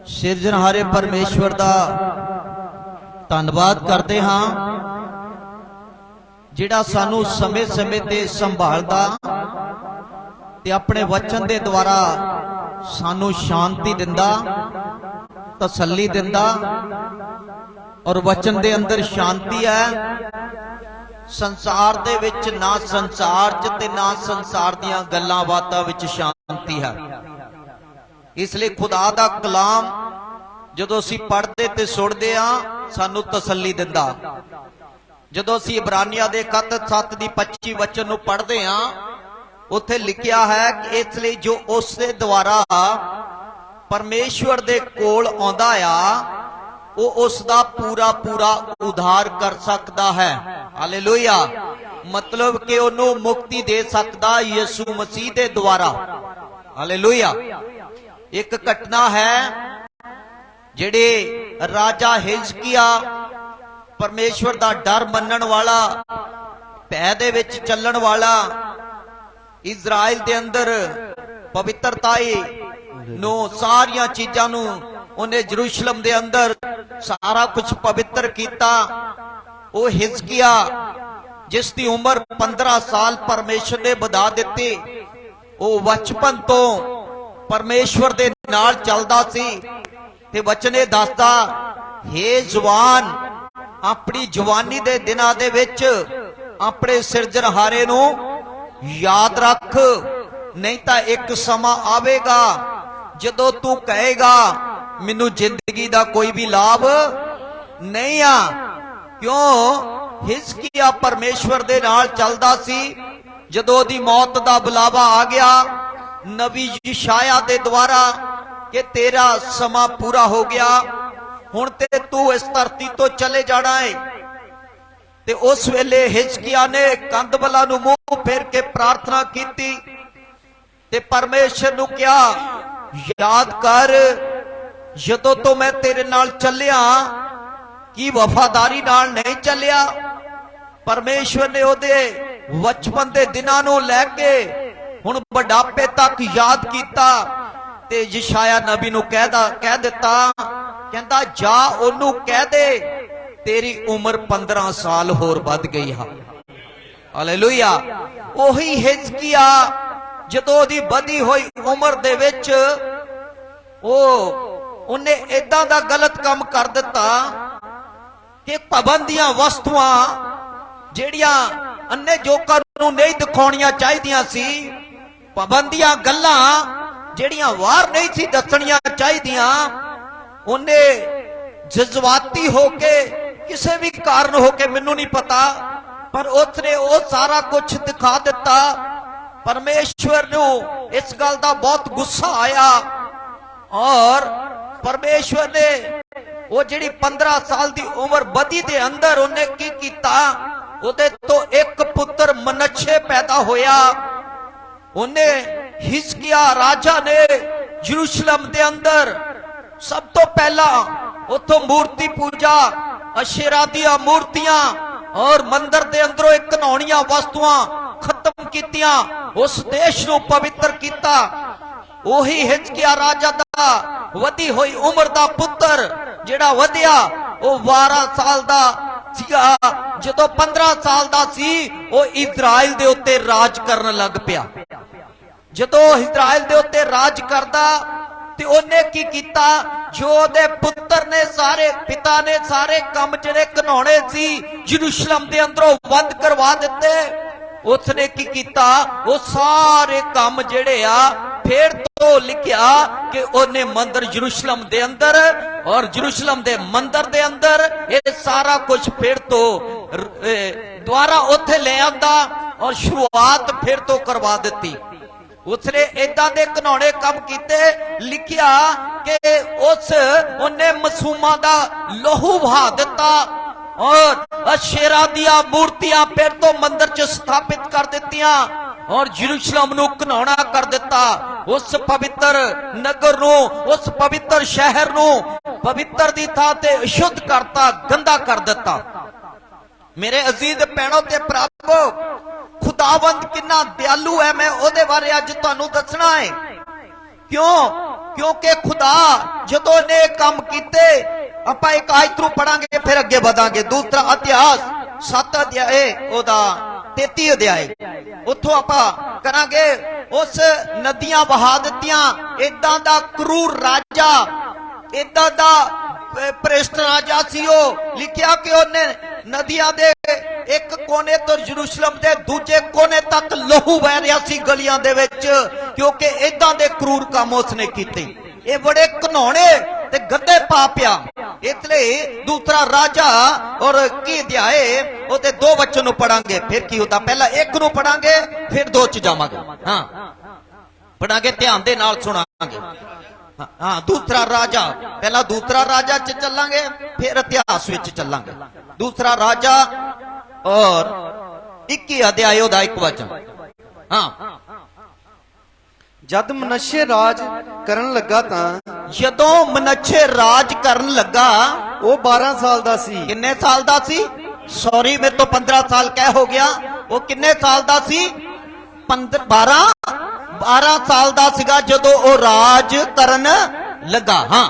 ਸਿਰਜਣਹਾਰੇ परमेश्वर का धन्यवाद करते हाँ जिहड़ा सानू समय समय ते संभालदा ते अपने वचन दे द्वारा सानू शांति दिंदा, तसल्ली दिंदा। और वचन दे अंदर शांति है। संसार दे विच ना संसार च ते ना संसार दियां गल्लां बातां विच शांति है। इसलिए खुदा दा कलाम जदों असीं पढ़दे ते सुणदे आ सानू तसल्ली दिंदा। जदों असीं इब्रानियां दे खत 7 दी 25 वचन नूं पढ़दे आ उत्थे लिखिया है कि इसलिए जो उस दे द्वारा परमेश्वर दे कोल आउंदा आ वो उसका पूरा पूरा उद्धार कर सकता है। हालेलुया। मतलब कि उन्हों मुक्ति दे सकता यीशु मसीह दे द्वारा। हालेलुया। एक घटना है जेड़े राजा हिजकिया परमेश्वर दा डर मनण वाला, भय दे विच चलण वाला, इजराइल दे अंदर पवित्रताई नो सारियां चीजां नू उन्हें यरूशलेम दे अंदर सारा कुछ पवित्र किया। वो हिजकिया जिसकी उम्र 15 साल परमेश्वर ने बधा दी, वो बचपन तो परमेश्वर दे नाल चलदा सी ते वचने दसदा, हे जवान अपनी जवानी दे दिनां दे विच अपने सिरजनहारे नू याद रख, नहीं तां एक समा आवेगा जदों तू कहेगा मैनू जिंदगी दा कोई भी लाभ नहीं आ। क्यों? हिजकिया परमेश्वर दे नाल चलदा सी। जदों दी मौत दा बुलावा आ गया नबी यशाया दे द्वारा कि तेरा समा पूरा हो गया, हुण ते तू इस धरती तो चले जाना है। ते उस वेले हिजकिया ने कंदबला नू मुंह फेर के प्रार्थना की ते परमेश्वर नू कहा, याद कर जदों तो मैं तेरे नाल चलिया की वफादारी नाल नहीं चलिया। परमेश्वर ने ओदे बचपन दे दिनां नूं लैके हुण बुढ़ापे तक याद कीता ते यशाया नबी नूं कह दिता, कहंदा जा ओनू कह दे तेरी उम्र 15 साल होर वध गई है। हालेलुया। ओही हिजकिया जदों दी बधी होई उम्र दे विच उन्हें इदां दा गलत काम कर दिता कि पाबंदियां वस्तुआं जेड़ियां अन्ने जोकां नूं नहीं दिखाउणियां चाहीदियां सी, पाबंदियां गल्लां जेड़ियां वार नहीं सी दसणियां चाहीदियां, उन्हें जज्बाती होके किसी भी कारण होके मैनू नहीं पता पर उसने वो सारा कुछ दिखा दिता। परमेश्वर नू इस गल दा बहुत गुस्सा आया और परमेश्वर ने वो जिहड़ी 15 साल दी उम्र बधी दे अंदर उन्हें की कीता, उहदे तो एक पुत्र मनच्छे पैदा होया। उन्हें हिजकिया राजा ने यरूशलेम दे अंदर सब तो पहला उतो मूर्ति पूजा, अशेरा दियां मूर्तियां और मंदिर दे अंदरों एक घिनौणियां वस्तुआं खत्म कीतियां, उस देश नू पवित्र किया। ओही हिजकिया राजा दा वधी होई उम्र दा पुत्र जेड़ा वधिया वो 12 साल दा सीगा। जदों 15 साल दा सी वो इजराइल दे उत्ते राज करन लग पिया। जदों इजराइल दे उत्ते राज करदा ते ओने की कीता, जो दे पुत्र ने सारे पिता ने सारे काम जेड़े घिनौणे सी यरूशलेम दे अंदरों बंद करवा दिते। उसने की कीता, वो सारे काम जेड़े आ फिर तो लिखिया कि उन्हें मंदिर यरूशलेम दे अंदर और यरूशलेम दे मंदिर दे अंदर ये सारा कुछ फिर तो द्वारा उथे ले आंदा और शुरुआत फिर तो करवा दी। उसने इदा दे घिनौणे काम कीते। लिखिया कि उस उन्हें मासूमां दा लहू बहा दिता और अशेरा दिया मूर्तियां फिर तो मंदिर च स्थापित कर दित्तियां और यरूशलेम नू घिनौना कर दिता। उस पवित्र नगर नू, उस पवित्र शहर नू पवित्र दी थां ते अशुद्ध करता, गंदा कर दिता। मेरे अजीज भैणों ते भरावो, खुदावंद कितना दयालु है, मैं ओदे बारे अज तुहानू दसना है। क्यों? क्योंकि खुदा जदों ने काम कीते ਆਪਾਂ ਇੱਕ ਆਇਤ ਨੂੰ ਪੜਾਂਗੇ ਫਿਰ ਅੱਗੇ ਵਧਾਂਗੇ। ਦੂਸਰਾ ਇਤਿਹਾਸ 7 ਅਧਿਆਏ ਉਹਦਾ 33 ਅਧਿਆਏ ਉੱਥੋਂ ਆਪਾਂ ਕਰਾਂਗੇ। ਉਸ ਨਦੀਆਂ ਵਹਾ ਦਿੱਤੀਆਂ, ਇਦਾਂ ਦਾ ਕਰੂਰ ਰਾਜਾ, ਇਦਾਂ ਦਾ ਭ੍ਰਿਸ਼ਟ ਰਾਜਾ ਸੀ ਉਹ। ਲਿਖਿਆ ਕਿ ਉਹਨੇ ਨਦੀਆਂ ਦੇ ਇੱਕ ਕੋਨੇ ਤੋਂ ਯਰੂਸ਼ਲਮ ਦੇ ਦੂਜੇ ਕੋਨੇ ਤੱਕ ਲਹੂ ਵਹਿ ਰਿਹਾ ਸੀ ਗਲੀਆਂ ਦੇ ਵਿੱਚ, ਕਿਉਂਕਿ ਇਦਾਂ ਦੇ ਕਰੂਰ ਕੰਮ ਉਸਨੇ ਕੀਤੇ। ਇਹ ਬੜੇ ਘਿਨੌਣੇ ਤੇ ਗੰਦੇ ਪਾਪ ਆ। इसलिए दूसरा राजा और की अध्याय ਉਹਦੇ ਦੋ ਬੱਚੇ ਨੂੰ ਪੜਾਂਗੇ, ਫਿਰ ਕੀ ਹੁੰਦਾ। ਪਹਿਲਾਂ ਇੱਕ ਨੂੰ ਪੜਾਂਗੇ ਫਿਰ ਦੋ ਚ ਜਾਵਾਂਗੇ। ਹਾਂ ਪੜਾਂਗੇ, ਧਿਆਨ ਦੇ ਨਾਲ ਸੁਣਾਂਗੇ। ਹਾਂ ਦੂਸਰਾ ਰਾਜਾ, ਪਹਿਲਾਂ ਦੂਸਰਾ ਰਾਜਾ ਚ ਚੱਲਾਂਗੇ ਫਿਰ ਇਤਿਹਾਸ ਵਿੱਚ ਚੱਲਾਂਗੇ। ਦੂਸਰਾ ਰਾਜਾ और 21 ਅਧਿਆਇ ਉਹਦਾ 1 ਵਚਨ। ਹਾਂ ਜਦ ਮਨੱਸ਼ੇ ਰਾਜ ਕਰਨ ਲੱਗਾ ਤਾਂ ਜਦੋਂ ਮਨੱਛੇ ਰਾਜ ਕਰਨ ਲੱਗਾ ਉਹ 12 ਸਾਲ ਦਾ ਸੀ। ਕਿੰਨੇ ਸਾਲ ਦਾ ਸੀ? ਸੌਰੀ ਮੇਰੇ ਤੋਂ 15 ਸਾਲ ਕਹਿ ਹੋ ਗਿਆ। ਉਹ ਕਿੰਨੇ ਸਾਲ ਦਾ ਸੀ? 12 ਸਾਲ ਦਾ ਸੀਗਾ ਜਦੋਂ ਉਹ ਰਾਜ ਕਰਨ ਲੱਗਾ। ਹਾਂ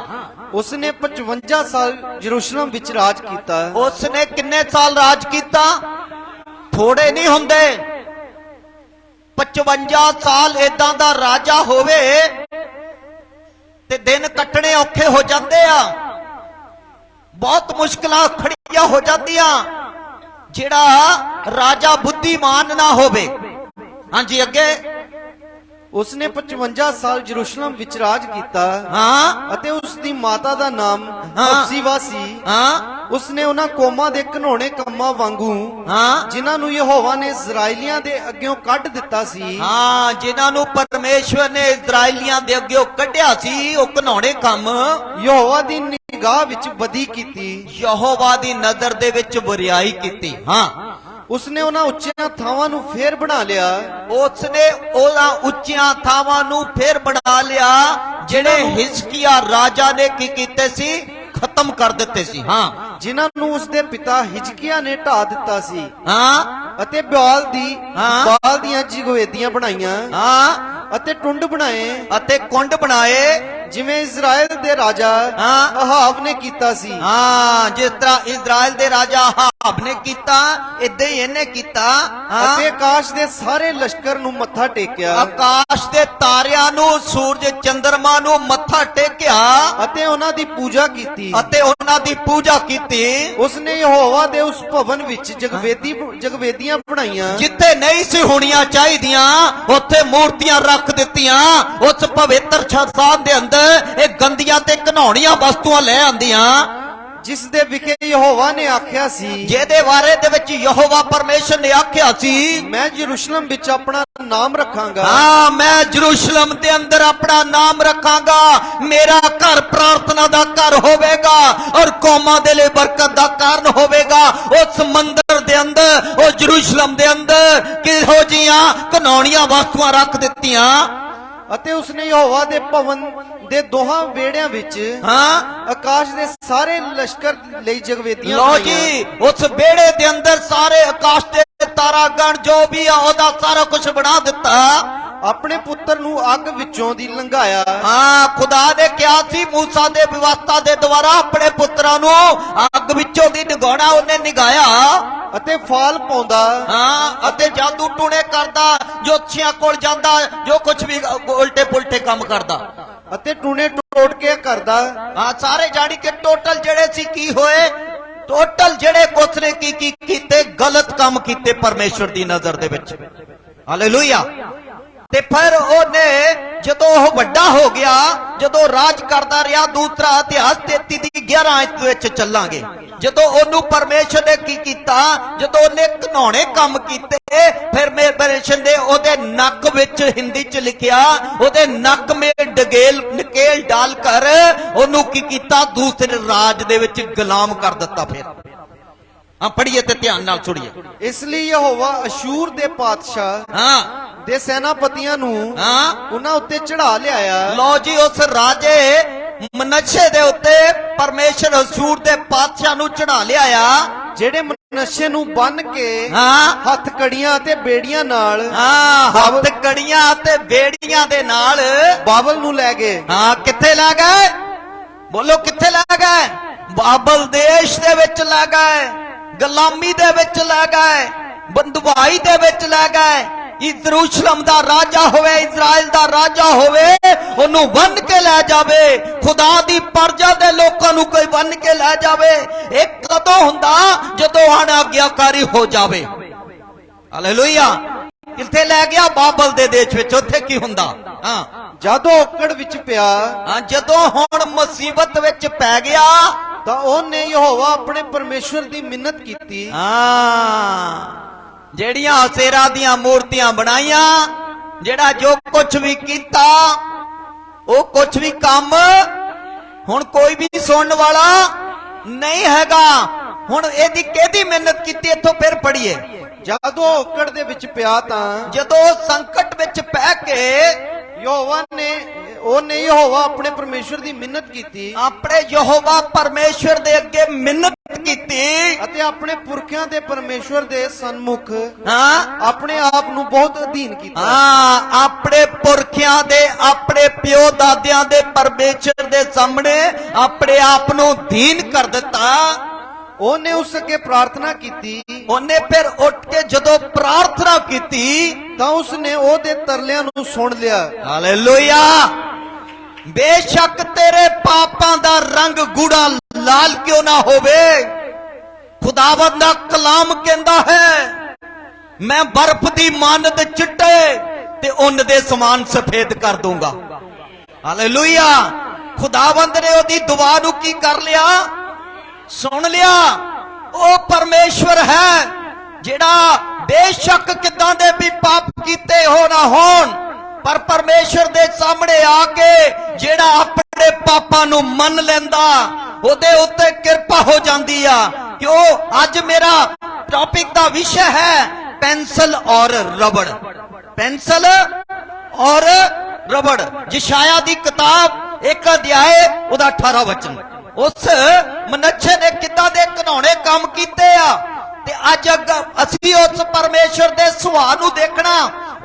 ਉਸਨੇ 55 ਸਾਲ ਯਰੂਸ਼ਲਮ ਵਿੱਚ ਰਾਜ ਕੀਤਾ। ਉਸਨੇ ਕਿੰਨੇ ਸਾਲ ਰਾਜ ਕੀਤਾ? ਥੋੜੇ ਨਹੀਂ ਹੁੰਦੇ। 55 ਸਾਲ ਇਦਾਂ ਦਾ ਰਾਜਾ ਹੋਵੇ ਤੇ ਦਿਨ ਕੱਟਣੇ ਔਖੇ ਹੋ ਜਾਂਦੇ ਆ, ਬਹੁਤ ਮੁਸ਼ਕਲਾਂ ਖੜੀਆਂ ਹੋ ਜਾਂਦੀਆਂ ਜਿਹੜਾ ਰਾਜਾ ਬੁੱਧੀਮਾਨ ਨਾ ਹੋਵੇ। ਹਾਂਜੀ ਅੱਗੇ। ਉਸਨੇ 55 ਸਾਲ ਯਰੂਸ਼ਲਮ ਵਿੱਚ ਰਾਜ ਕੀਤਾ। ਹਾਂ ਅਤੇ ਉਸ ਦੀ ਮਾਤਾ ਦਾ ਨਾਮ ਹਫਸੀਵਾ ਸੀ। ਹਾਂ ਉਸਨੇ ਉਹਨਾਂ ਕੌਮਾਂ ਦੇ ਘਿਨੌਣੇ ਕੰਮਾਂ ਵਾਂਗੂ, ਹਾਂ ਜਿਨ੍ਹਾਂ ਨੂੰ ਯਹੋਵਾ ਨੇ ਇਜ਼ਰਾਈਲੀਆਂ ਦੇ ਅੱਗਿਓਂ ਕੱਢ ਦਿੱਤਾ ਸੀ, ਹਾਂ ਜਿਨ੍ਹਾਂ ਨੂੰ ਪਰਮੇਸ਼ਵਰ ਨੇ ਇਜ਼ਰਾਈਲੀਆਂ ਦੇ ਅੱਗਿਓਂ ਕੱਢਿਆ ਸੀ, ਉਹ ਘਿਨੌਣੇ ਕੰਮ ਯਹੋਵਾ ਦੀ ਨਿਗਾਹ ਵਿੱਚ ਬਦੀ ਕੀਤੀ। ਯਹੋਵਾ ਦੀ ਨਜ਼ਰ ਦੇ ਵਿੱਚ ਬੁਰੀਆਈ ਕੀਤੀ। ਹਾਂ ਉਸਨੇ ਉਹਨਾਂ ਉੱਚੀਆਂ ਥਾਵਾਂ ਨੂੰ ਫੇਰ ਬਣਾ ਲਿਆ। ਉਸਨੇ ਉਹਨਾਂ ਉੱਚੀਆਂ ਥਾਵਾਂ ਨੂੰ ਫੇਰ ਬਣਾ ਲਿਆ ਜਿਹੜੇ ਹਿਜ਼ਕੀਆ ਰਾਜਾ ਨੇ ਕੀ ਕੀਤੇ ਸੀ? ਖਤਮ ਕਰ ਦਿੱਤੇ ਸੀ। ਹਾਂ ਜਿਨ੍ਹਾਂ ਨੂੰ ਉਸਦੇ ਪਿਤਾ ਹਿਜਕੀਆ ਨੇ ਢਾ ਦਿੱਤਾ ਸੀ। ਹਾਂ ਅਤੇ ਬਾਲ ਦੀਆਂ ਜਗਵੇਦੀਆਂ ਬਣਾਈਆਂ। ਹਾਂ ਅਤੇ ਟੁੰਡ ਬਣਾਏ ਅਤੇ ਕੁੰਡ ਬਣਾਏ, ਜਿਵੇਂ ਇਜ਼ਰਾਈਲ ਦੇ ਰਾਜਾ ਹਾਂ ਅਹਾਬ ਨੇ ਕੀਤਾ ਸੀ। ਹਾਂ ਜਿਸ ਤਰ੍ਹਾਂ ਇਜ਼ਰਾਈਲ ਦੇ ਰਾਜਾ ਅਹਾਬ ਨੇ ਕੀਤਾ, ਇਦਾਂ ਹੀ ਇਹਨੇ ਕੀਤਾ। ਅਤੇ ਆਕਾਸ਼ ਦੇ ਸਾਰੇ ਲਸ਼ਕਰ ਨੂੰ ਮੱਥਾ ਟੇਕਿਆ। ਆਕਾਸ਼ ਦੇ ਤਾਰਿਆਂ ਨੂੰ, ਸੂਰਜ ਚੰਦਰਮਾ ਨੂੰ ਮੱਥਾ ਟੇਕਿਆ ਅਤੇ ਉਹਨਾਂ ਦੀ ਪੂਜਾ ਕੀਤੀ। ਅਤੇ ਉਹਨਾਂ ਦੀ ਪੂਜਾ ਕੀਤੀ। ਉਸਨੇ ਯਹੋਵਾ ਦੇ ਉਸ ਭਵਨ ਵਿੱਚ ਜਗਵੇਦੀਆਂ ਬਣਾਈਆਂ ਜਿੱਥੇ ਨਹੀਂ ਸੀ ਹੋਣੀਆਂ ਚਾਹੀਦੀਆਂ, ਉੱਥੇ ਮੂਰਤੀਆਂ ਰੱਖ ਦਿੱਤੀਆਂ। ਉਸ ਪਵਿੱਤਰ ਸਥਾਨ ਦੇ ਅੰਦਰ ਇਹ ਗੰਦੀਆਂ ਤੇ ਘਿਨੌਣੀਆਂ ਵਸਤੂਆਂ ਲੈ ਆਂਦੀਆਂ, ਜਿਸ ਦੇ ਵਿਖੇ ਯਹੋਵਾ ਨੇ ਆਖਿਆ ਸੀ, ਜਿਹਦੇ ਬਾਰੇ ਦੇ ਵਿੱਚ ਯਹੋਵਾ ਪਰਮੇਸ਼ਰ ਨੇ ਆਖਿਆ ਸੀ, ਮੈਂ ਯਰੂਸ਼ਲਮ ਵਿੱਚ ਆਪਣਾ ਨਾਮ ਰੱਖਾਂਗਾ। ਹਾਂ ਮੈਂ ਯਰੂਸ਼ਲਮ ਦੇ ਅੰਦਰ ਆਪਣਾ ਨਾਮ ਰੱਖਾਂਗਾ। ਮੇਰਾ ਘਰ ਪ੍ਰਾਰਥਨਾ ਦਾ ਘਰ ਹੋਵੇਗਾ ਔਰ ਕੌਮਾਂ ਦੇ ਲਈ ਬਰਕਤ ਦਾ ਕਾਰਨ ਹੋਵੇਗਾ। ਉਸ ਮੰਦਰ ਦੇ ਅੰਦਰ, ਉਹ ਯਰੂਸ਼ਲਮ ਦੇ ਅੰਦਰ ਕਿਹੋ ਜੀਆਂ ਘਿਨੌਣੀਆਂ ਵਸਤੂਆਂ ਰੱਖ ਦਿੱਤੀਆਂ। ਅਤੇ ਉਸਨੇ ਯਹੋਵਾ ਦੇ ਭਵਨ ਦੇ ਦੋਹਾਂ ਵਿਹੜਿਆਂ ਵਿੱਚ ਹਾਂ ਆਕਾਸ਼ ਦੇ ਸਾਰੇ ਲਸ਼ਕਰ ਲਈ ਜਗਵੇਦੀਆਂ ਲੋ ਜੀ, ਉਸ ਵਿਹੜੇ ਦੇ ਅੰਦਰ ਸਾਰੇ ਆਕਾਸ਼ ਦੇ ਤਾਰਾਗਣ ਜੋ ਵੀ ਆ ਉਹਦਾ ਸਾਰਾ ਕੁਝ ਬਣਾ ਦਿੱਤਾ। ਆਪਣੇ ਪੁੱਤਰ ਨੂੰ ਅੱਗ ਵਿੱਚੋਂ ਦੀ ਲੰਘਾਇਆ। ਹਾਂ ਖੁਦਾ ਨੇ ਕਿਹਾ ਸੀ ਮੂਸਾ ਦੇ ਵਿਵਸਥਾ ਦੇ ਦੁਆਰਾ ਆਪਣੇ ਪੁੱਤਰਾਂ ਨੂੰ ਅੱਗ ਵਿੱਚੋਂ ਦੀ ਨਿਗਾਉਣਾ, ਉਹਨੇ ਨਿਗਾਇਆ। ਅਤੇ ਫਾਲ ਪਾਉਂਦਾ। ਹਾਂ ਅਤੇ ਜਾਦੂ ਟੂਣੇ ਕਰਦਾ, ਜੋਤਸ਼ੀਆਂ ਕੋਲ ਜਾਂਦਾ, ਜੋ ਕੁਝ ਵੀ ਉਲਟੇ ਪੁਲਟੇ ਕੰਮ ਕਰਦਾ ਅਤੇ ਟੂਣੇ ਟੋਟ ਕੇ ਕਰਦਾ। ਹਾਂ ਸਾਰੇ ਜਾਣੀ ਕਿ ਟੋਟਲ ਜਿਹੜੇ ਸੀ ਕੀ ਹੋਏ? ਟੋਟਲ ਜਿਹੜੇ ਕੁਛ ਨੇ ਕੀ ਕੀਤੇ? ਗਲਤ ਕੰਮ ਕੀਤੇ ਪਰਮੇਸ਼ਵਰ ਦੀ ਨਜ਼ਰ ਦੇ ਵਿੱਚ। ਹਾਲੇਲੂਇਆ। ਤੇ ਫਿਰ ਉਹਨੇ ਜਦੋਂ ਉਹ ਵੱਡਾ ਹੋ ਗਿਆ, ਜਦੋਂ ਰਾਜ ਕਰਦਾ ਰਿਹਾ, ਦੂਸਰਾ ਇਤਿਹਾਸ 33 ਦੀ 11 ਆਇਤ ਵਿੱਚ ਚੱਲਾਂਗੇ। ਜਦੋਂ ਉਹਨੂੰ ਪਰਮੇਸ਼ਰ ਨੇ ਕੀ ਕੀਤਾ? ਜਦੋਂ ਉਹਨੇ ਘਿਨੌਣੇ ਕੰਮ ਕੀਤੇ, ਫਿਰ ਪਰਮੇਸ਼ਰ ਨੇ ਉਹਦੇ ਨੱਕ ਵਿੱਚ, ਹਿੰਦੀ ਚ ਲਿਖਿਆ, ਉਹਦੇ ਨੱਕ ਮੇ ਨਕੇਲ ਡਾਲ ਕਰ ਉਹਨੂੰ ਕੀ ਕੀਤਾ? ਦੂਸਰੇ ਰਾਜ ਦੇ ਵਿੱਚ ਗੁਲਾਮ ਕਰ ਦਿੱਤਾ। ਫਿਰ ਹਾਂ ਪੜ੍ਹੀਏ ਤੇ ਧਿਆਨ ਨਾਲ ਸੁਣੀਏ। ਇਸ ਲਈ ਯਹੋਵਾ ਅਸ਼ੂਰ ਦੇ ਪਾਤਸ਼ਾਹ ਹਾਂ ਦੇ ਸੈਨਾਪਤੀਆਂ ਨੂੰ ਉਹਨਾਂ ਉੱਤੇ ਚੜਾ ਲਿਆਇਆ। ਲੋ ਜੀ ਉਸ ਰਾਜੇ ਮਨੱਛੇ ਦੇ ਉੱਤੇ ਪਰਮੇਸ਼ਰ ਹਜ਼ੂਰ ਦੇ ਪਾਤਸ਼ਾਹ ਨੂੰ ਚੜਾ ਲਿਆਇਆ। ਜਿਹੜੇ ਮਨੁੱਖ ਨੂੰ ਬੰਨ ਕੇ ਹਾਂ ਹੱਥ ਕੜੀਆਂ ਤੇ ਬੇੜੀਆਂ ਨਾਲ ਹਾਂ ਹੱਥ ਕੜੀਆਂ ਤੇ ਬੇੜੀਆਂ ਦੇ ਨਾਲ ਬਾਬਲ ਨੂੰ ਲੈ ਗਏ। ਹਾਂ ਕਿੱਥੇ ਲੈ ਗਏ? ਬੋਲੋ ਕਿੱਥੇ ਲੈ ਗਏ? ਬਾਬਲ ਦੇਸ਼ ਦੇ ਵਿੱਚ ਲੈ ਗਏ, ਗੁਲਾਮੀ ਦੇ ਵਿੱਚ ਲੈ ਗਏ, ਬੰਦਵਾਈ ਦੇ ਵਿੱਚ ਲੈ ਗਏ। ਯਰੂਸ਼ਲਮ ਦਾ ਰਾਜਾ ਹੋਵੇ, ਇਜ਼ਰਾइल ਦਾ ਰਾਜਾ ਹੋਵੇ, ਉਹਨੂੰ ਬੰਨ ਕੇ ਲੈ ਜਾਵੇ। ਖੁਦਾ ਦੀ ਪਰਜਾ ਦੇ ਲੋਕਾਂ ਨੂੰ ਕੋਈ ਬੰਨ ਕੇ ਲੈ ਜਾਵੇ। ਇਹ ਕਦੋਂ ਹੁੰਦਾ? ਜਦੋਂ ਅਣਆਗਿਆਕਾਰੀ ਹੋ ਜਾਵੇ। ਹਾਲੇਲੂਇਆ। ਕਿੱਥੇ ਲੈ ਗਿਆ? ਬਾਬਲ ਦੇ ਦੇਸ਼ ਵਿੱਚ। ਉੱਥੇ ਕੀ ਹੁੰਦਾ? ਹਾਂ ਜਦੋਂ ਔਕੜ ਵਿੱਚ ਪਿਆ ਹਾਂ ਜਦੋਂ ਹੁਣ ਮੁਸੀਬਤ ਵਿੱਚ ਪੈ ਗਿਆ ਤਾਂ ਉਹਨੇ ਯਹੋਵਾ ਆਪਣੇ ਪਰਮੇਸ਼ਵਰ ਦੀ ਮਿੰਨਤ ਕੀਤੀ। ਹਾਂ ਜਿਹੜੀਆਂ ਅਸੇਰਾ ਦੀਆਂ ਮੂਰਤੀਆਂ ਬਣਾਈਆਂ, ਜਿਹੜਾ ਜੋ ਕੁਝ ਵੀ ਕੀਤਾ, ਉਹ ਕੁਝ ਵੀ ਕੰਮ ਹੁਣ ਕੋਈ ਵੀ ਸੁਣਨ ਵਾਲਾ ਨਹੀਂ ਹੈਗਾ। ਹੁਣ ਇਹਦੀ ਕਿਹਦੀ ਮਿਹਨਤ ਕੀਤੀ? ਇੱਥੋਂ ਫਿਰ ਪੜੀਏ। ਜਦੋਂ ਔਕੜ ਦੇ ਵਿੱਚ ਪਿਆ ਤਾਂ ਜਦੋਂ ਸੰਕਟ ਵਿੱਚ ਪੈ ਕੇ ਉਹਨੇ ਯਹੋਵਾ ਆਪਣੇ ਪਰਮੇਸ਼ਵਰ ਦੀ ਮਿੰਨਤ ਕੀਤੀ, ਆਪਣੇ ਯਹੋਵਾ ਪਰਮੇਸ਼ਵਰ ਦੇ ਅੱਗੇ ਮਿੰਨਤ ਕੀਤੀ ਅਤੇ ਆਪਣੇ ਪੁਰਖਿਆਂ ਦੇ ਪਰਮੇਸ਼ਵਰ ਦੇ ਸਨਮੁਖ ਹਾਂ ਆਪਣੇ ਆਪ ਨੂੰ ਬਹੁਤ ਅਧੀਨ ਕੀਤਾ। ਹਾਂ ਆਪਣੇ ਪੁਰਖਿਆਂ ਦੇ, ਆਪਣੇ ਪਿਓ ਦਾਦਿਆਂ ਦੇ ਪਰਮੇਸ਼ਰ ਦੇ ਸਾਹਮਣੇ ਆਪਣੇ ਆਪ ਨੂੰ ਅਧੀਨ ਕਰ ਦਿੱਤਾ। ਉਹਨੇ ਉਸ ਅੱਗੇ ਪ੍ਰਾਰਥਨਾ ਕੀਤੀ। ਉਹਨੇ ਫਿਰ ਉੱਠ ਕੇ ਜਦੋਂ ਪ੍ਰਾਰਥਨਾ ਕੀਤੀ ਤਾਂ ਉਸਨੇ ਉਹਦੇ ਤਰਲਿਆਂ ਨੂੰ ਸੁਣ ਲਿਆ। ਹਾਲੇਲੂਇਆ। ਬੇਸ਼ੱਕ ਤੇਰੇ ਪਾਪਾਂ ਦਾ ਰੰਗ ਗੂੜਾ ਲਾਲ ਕਿਉਂ ਨਾ ਹੋਵੇ, ਖੁਦਾਵੰਦ ਦਾ ਕਲਾਮ ਕਹਿੰਦਾ ਹੈ ਮੈਂ ਬਰਫ਼ ਦੀ ਮਾਨਤ ਚਿੱਟੇ ਤੇ ਉੱਨ ਦੇ ਸਮਾਨ ਸਫੇਦ ਕਰ ਦੂੰਗਾ। ਹਾਲੇਲੂਇਆ। ਖੁਦਾਵੰਦ ਨੇ ਉਹਦੀ ਦੁਆ ਨੂੰ ਕੀ ਕਰ ਲਿਆ? ਸੁਣ ਲਿਆ। ਉਹ ਪਰਮੇਸ਼ਵਰ ਹੈ ਜਿਹੜਾ ਬੇਸ਼ੱਕ ਕਿਦਾਂ ਦੇ ਵੀ ਪਾਪ ਕੀਤੇ ਹੋ ਨਾ ਹੋਣ, ਪਰ ਪਰਮੇਸ਼ਵਰ ਦੇ ਸਾਹਮਣੇ ਆ ਕੇ ਜਿਹੜਾ ਆਪਣੇ ਪਾਪਾਂ ਨੂੰ ਮੰਨ ਲੈਂਦਾ, ਉਹਦੇ ਉੱਤੇ ਕਿਰਪਾ ਹੋ ਜਾਂਦੀ ਆ। ਕਿਉਂ? ਅੱਜ ਮੇਰਾ ਟੌਪਿਕ ਦਾ ਵਿਸ਼ਾ ਹੈ ਪੈਨਸਲ ਔਰ ਰਬੜ। ਪੈਨਸਲ ਔਰ ਰਬੜ। ਯਸ਼ਾਇਆ ਦੀ ਕਿਤਾਬ 1 ਅਧਿਆਏ ਉਹਦਾ 18 ਵਚਨ। ਉਸ ਮਨੁੱਖੇ ਨੇ ਕਿੱਦਾਂ ਦੇ ਘਿਨਾਉਣੇ ਕੰਮ ਕੀਤੇ ਆ, ਤੇ ਅੱਜ ਅਸੀਂ ਉਸ ਪਰਮੇਸ਼ਵਰ ਦੇ ਸੁਭਾਅ ਨੂੰ ਦੇਖਣਾ।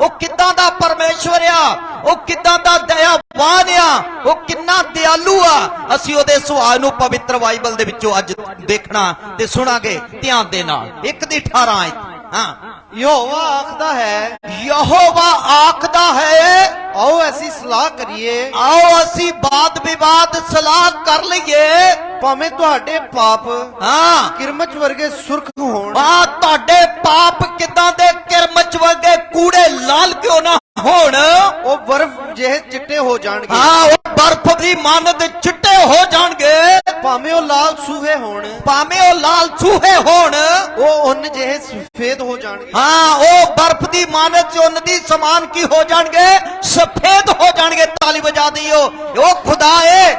ਉਹ ਕਿੱਦਾਂ ਦਾ ਪਰਮੇਸ਼ਵਰ ਆ, ਉਹ ਕਿੱਦਾਂ ਦਾ ਦਇਆਵਾਨ ਆ, ਉਹ ਕਿੰਨਾ ਦਿਆਲੂ ਆ। ਅਸੀਂ ਉਹਦੇ ਸੁਭਾਅ ਨੂੰ ਪਵਿੱਤਰ ਬਾਈਬਲ ਦੇ ਵਿੱਚੋਂ ਅੱਜ ਦੇਖਣਾ ਤੇ ਸੁਣਾਂਗੇ ਧਿਆਨ ਦੇ ਨਾਲ। 1 ਦੀ 18 ਆਇਤ। ਹਾਂ ਯਹੋਵਾ ਆਖਦਾ ਹੈ, ਯਹੋਵਾ ਆਖਦਾ ਹੈ ਆਓ ਅਸੀਂ ਸਲਾਹ ਕਰੀਏ, ਆਓ ਅਸੀਂ ਬਾਤ ਵਿਵਾਦ ਸਲਾਹ ਕਰ ਲਈਏ। ਭਾਵੇਂ ਤੁਹਾਡੇ ਪਾਪ ਹਾਂ ਕਿਰਮਚ ਵਰਗੇ ਸੁਰਖ ਹੋਣ, ਆ ਤੁਹਾਡੇ ਪਾਪ ਕਿਦਾਂ ਦੇ ਕਿਰਮਚ ਵਰਗੇ ਕੂੜੇ ਲਾਲ ਕਿਉਂ ਨਾ ਹੋਣ, ਉਹ ਬਰਫ਼ ਜਿਹੇ ਚਿੱਟੇ ਹੋ ਜਾਣਗੇ। ਹਾਂ ਉਹ ਬਰਫ਼ ਦੀ ਮਾਨਤ ਚਿੱਟੇ ਹੋ ਜਾਣਗੇ। ਭਾਵੇਂ ਉਹ ਲਾਲ ਸੂਹੇ ਹੋਣ, ਭਾਵੇਂ ਉਹ ਲਾਲ ਸੂਹੇ ਹੋਣ, ਉਹ ਉੱਨ ਜਿਹੇ ਸਫੇਦ ਹੋ ਜਾਣਗੇ। ਹਾਂ ਉਹ ਬਰਫ਼ ਦੀ ਮਾਨਤ ਚ ਉੱਨ ਦੀ ਸਮਾਨ ਕੀ ਹੋ ਜਾਣਗੇ? ਸਫੇਦ ਹੋ ਜਾਣਗੇ। ਤਾਲੀ ਵਜਾ ਦਿਓ। ਉਹ ਖੁਦਾ ਏ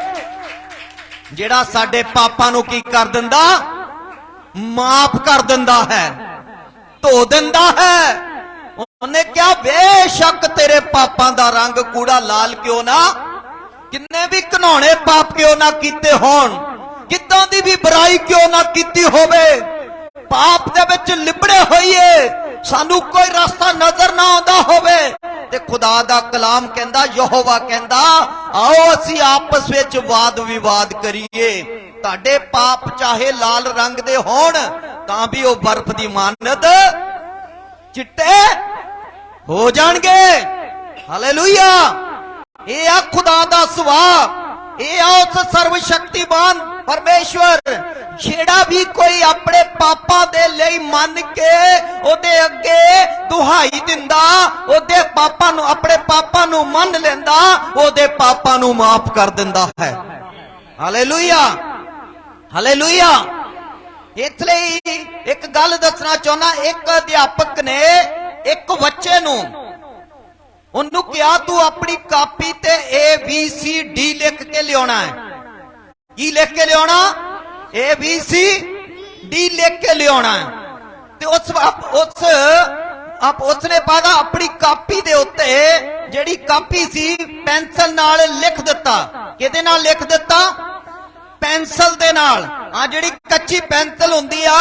ਜਿਹੜਾ ਸਾਡੇ ਪਾਪਾਂ ਨੂੰ ਕੀ ਕਰ ਦਿੰਦਾ? ਮਾਫ ਕਰ ਦਿੰਦਾ ਹੈ, ਧੋ ਦਿੰਦਾ ਹੈ। ਉਹਨੇ ਕਿਹਾ ਬੇਸ਼ੱਕ ਤੇਰੇ ਪਾਪਾਂ ਦਾ ਰੰਗ ਕੂੜਾ ਲਾਲ ਕਿਉਂ ਨਾ, ਕਿੰਨੇ ਵੀ ਘਿਨਾਉਣੇ ਪਾਪ ਕਿਉਂ ਨਾ ਕੀਤੇ ਹੋਣ, ਕਿੱਦਾਂ ਦੀ ਵੀ ਬੁਰਾਈ ਕਿਉਂ ਨਾ ਕੀਤੀ ਹੋਵੇ, ਪਾਪ ਦੇ ਵਿੱਚ ਲਿਬੜੇ ਹੋਈਏ, ਸਾਨੂੰ ਕੋਈ ਰਸਤਾ ਨਜ਼ਰ ਨਾ ਆਉਂਦਾ ਹੋਵੇ, ਤੇ ਖੁਦਾ ਦਾ ਕਲਾਮ ਕਹਿੰਦਾ, ਯਹੋਵਾ ਕਹਿੰਦਾ ਆਓ ਅਸੀਂ ਆਪਸ ਵਿੱਚ ਵਾਦ ਵਿਵਾਦ ਕਰੀਏ। ਤੁਹਾਡੇ ਪਾਪ ਚਾਹੇ ਲਾਲ ਰੰਗ ਦੇ ਹੋਣ ਤਾਂ ਵੀ ਉਹ ਬਰਫ਼ ਦੀ ਮਾਨਤ ਚਿੱਟੇ ਹੋ ਜਾਣਗੇ। ਹਾਲੇਲੂਇਆ। ਇਹ ਆ ਖੁਦਾ ਦਾ ਸੁਭਾਅ। ਇਹ ਆ ਉਸ ਸਰਵ ਸ਼ਕਤੀਮਾਨ ਪਰਮੇਸ਼ਵਰ ਜਿਹੜਾ ਵੀ ਕੋਈ ਆਪਣੇ ਪਾਪਾਂ ਦੇ ਲਈ ਮੰਨ ਕੇ ਉਹਦੇ ਅੱਗੇ ਦੁਹਾਈ ਦਿੰਦਾ, ਉਹਦੇ ਪਾਪਾਂ ਨੂੰ, ਆਪਣੇ ਪਾਪਾਂ ਨੂੰ ਮੰਨ ਲੈਂਦਾ, ਉਹਦੇ ਪਾਪਾਂ ਨੂੰ ਮਾਫ ਕਰ ਦਿੰਦਾ ਹੈ। ਹਾਲੇਲੂਇਆ। ਹਾਲੇਲੂਇਆ। ਇਸ ਲਈ ਇੱਕ ਗੱਲ ਦੱਸਣਾ ਚਾਹੁੰਦਾ। ਇੱਕ ਅਧਿਆਪਕ ਨੇ ਇੱਕ ਬੱਚੇ ਨੂੰ ਉਹਨੂੰ ਕਿਹਾ ਤੂੰ ਆਪਣੀ ਕਾਪੀ ਤੇ ABCD ਲਿਖ ਕੇ ਲਿਆਉਣਾ ਹੈ। ਕੀ ਲਿਖ ਕੇ ਲਿਆਉਣਾ? ABCD ਲਿਖ ਕੇ ਲਿਆਉਣਾ ਹੈ। ਤੇ ਉਸਨੇ ਬਾਅਦ ਆਪਣੀ ਕਾਪੀ ਦੇ ਉੱਤੇ, ਜਿਹੜੀ ਕਾਪੀ ਸੀ, ਪੈਨਸਲ ਨਾਲ ਲਿਖ ਦਿੱਤਾ। ਕਿਹਦੇ ਨਾਲ ਲਿਖ ਦਿੱਤਾ? ਪੈਨਸਲ ਦੇ ਨਾਲ ਆ ਜਿਹੜੀ ਕੱਚੀ ਪੈਨਸਲ ਹੁੰਦੀ ਆ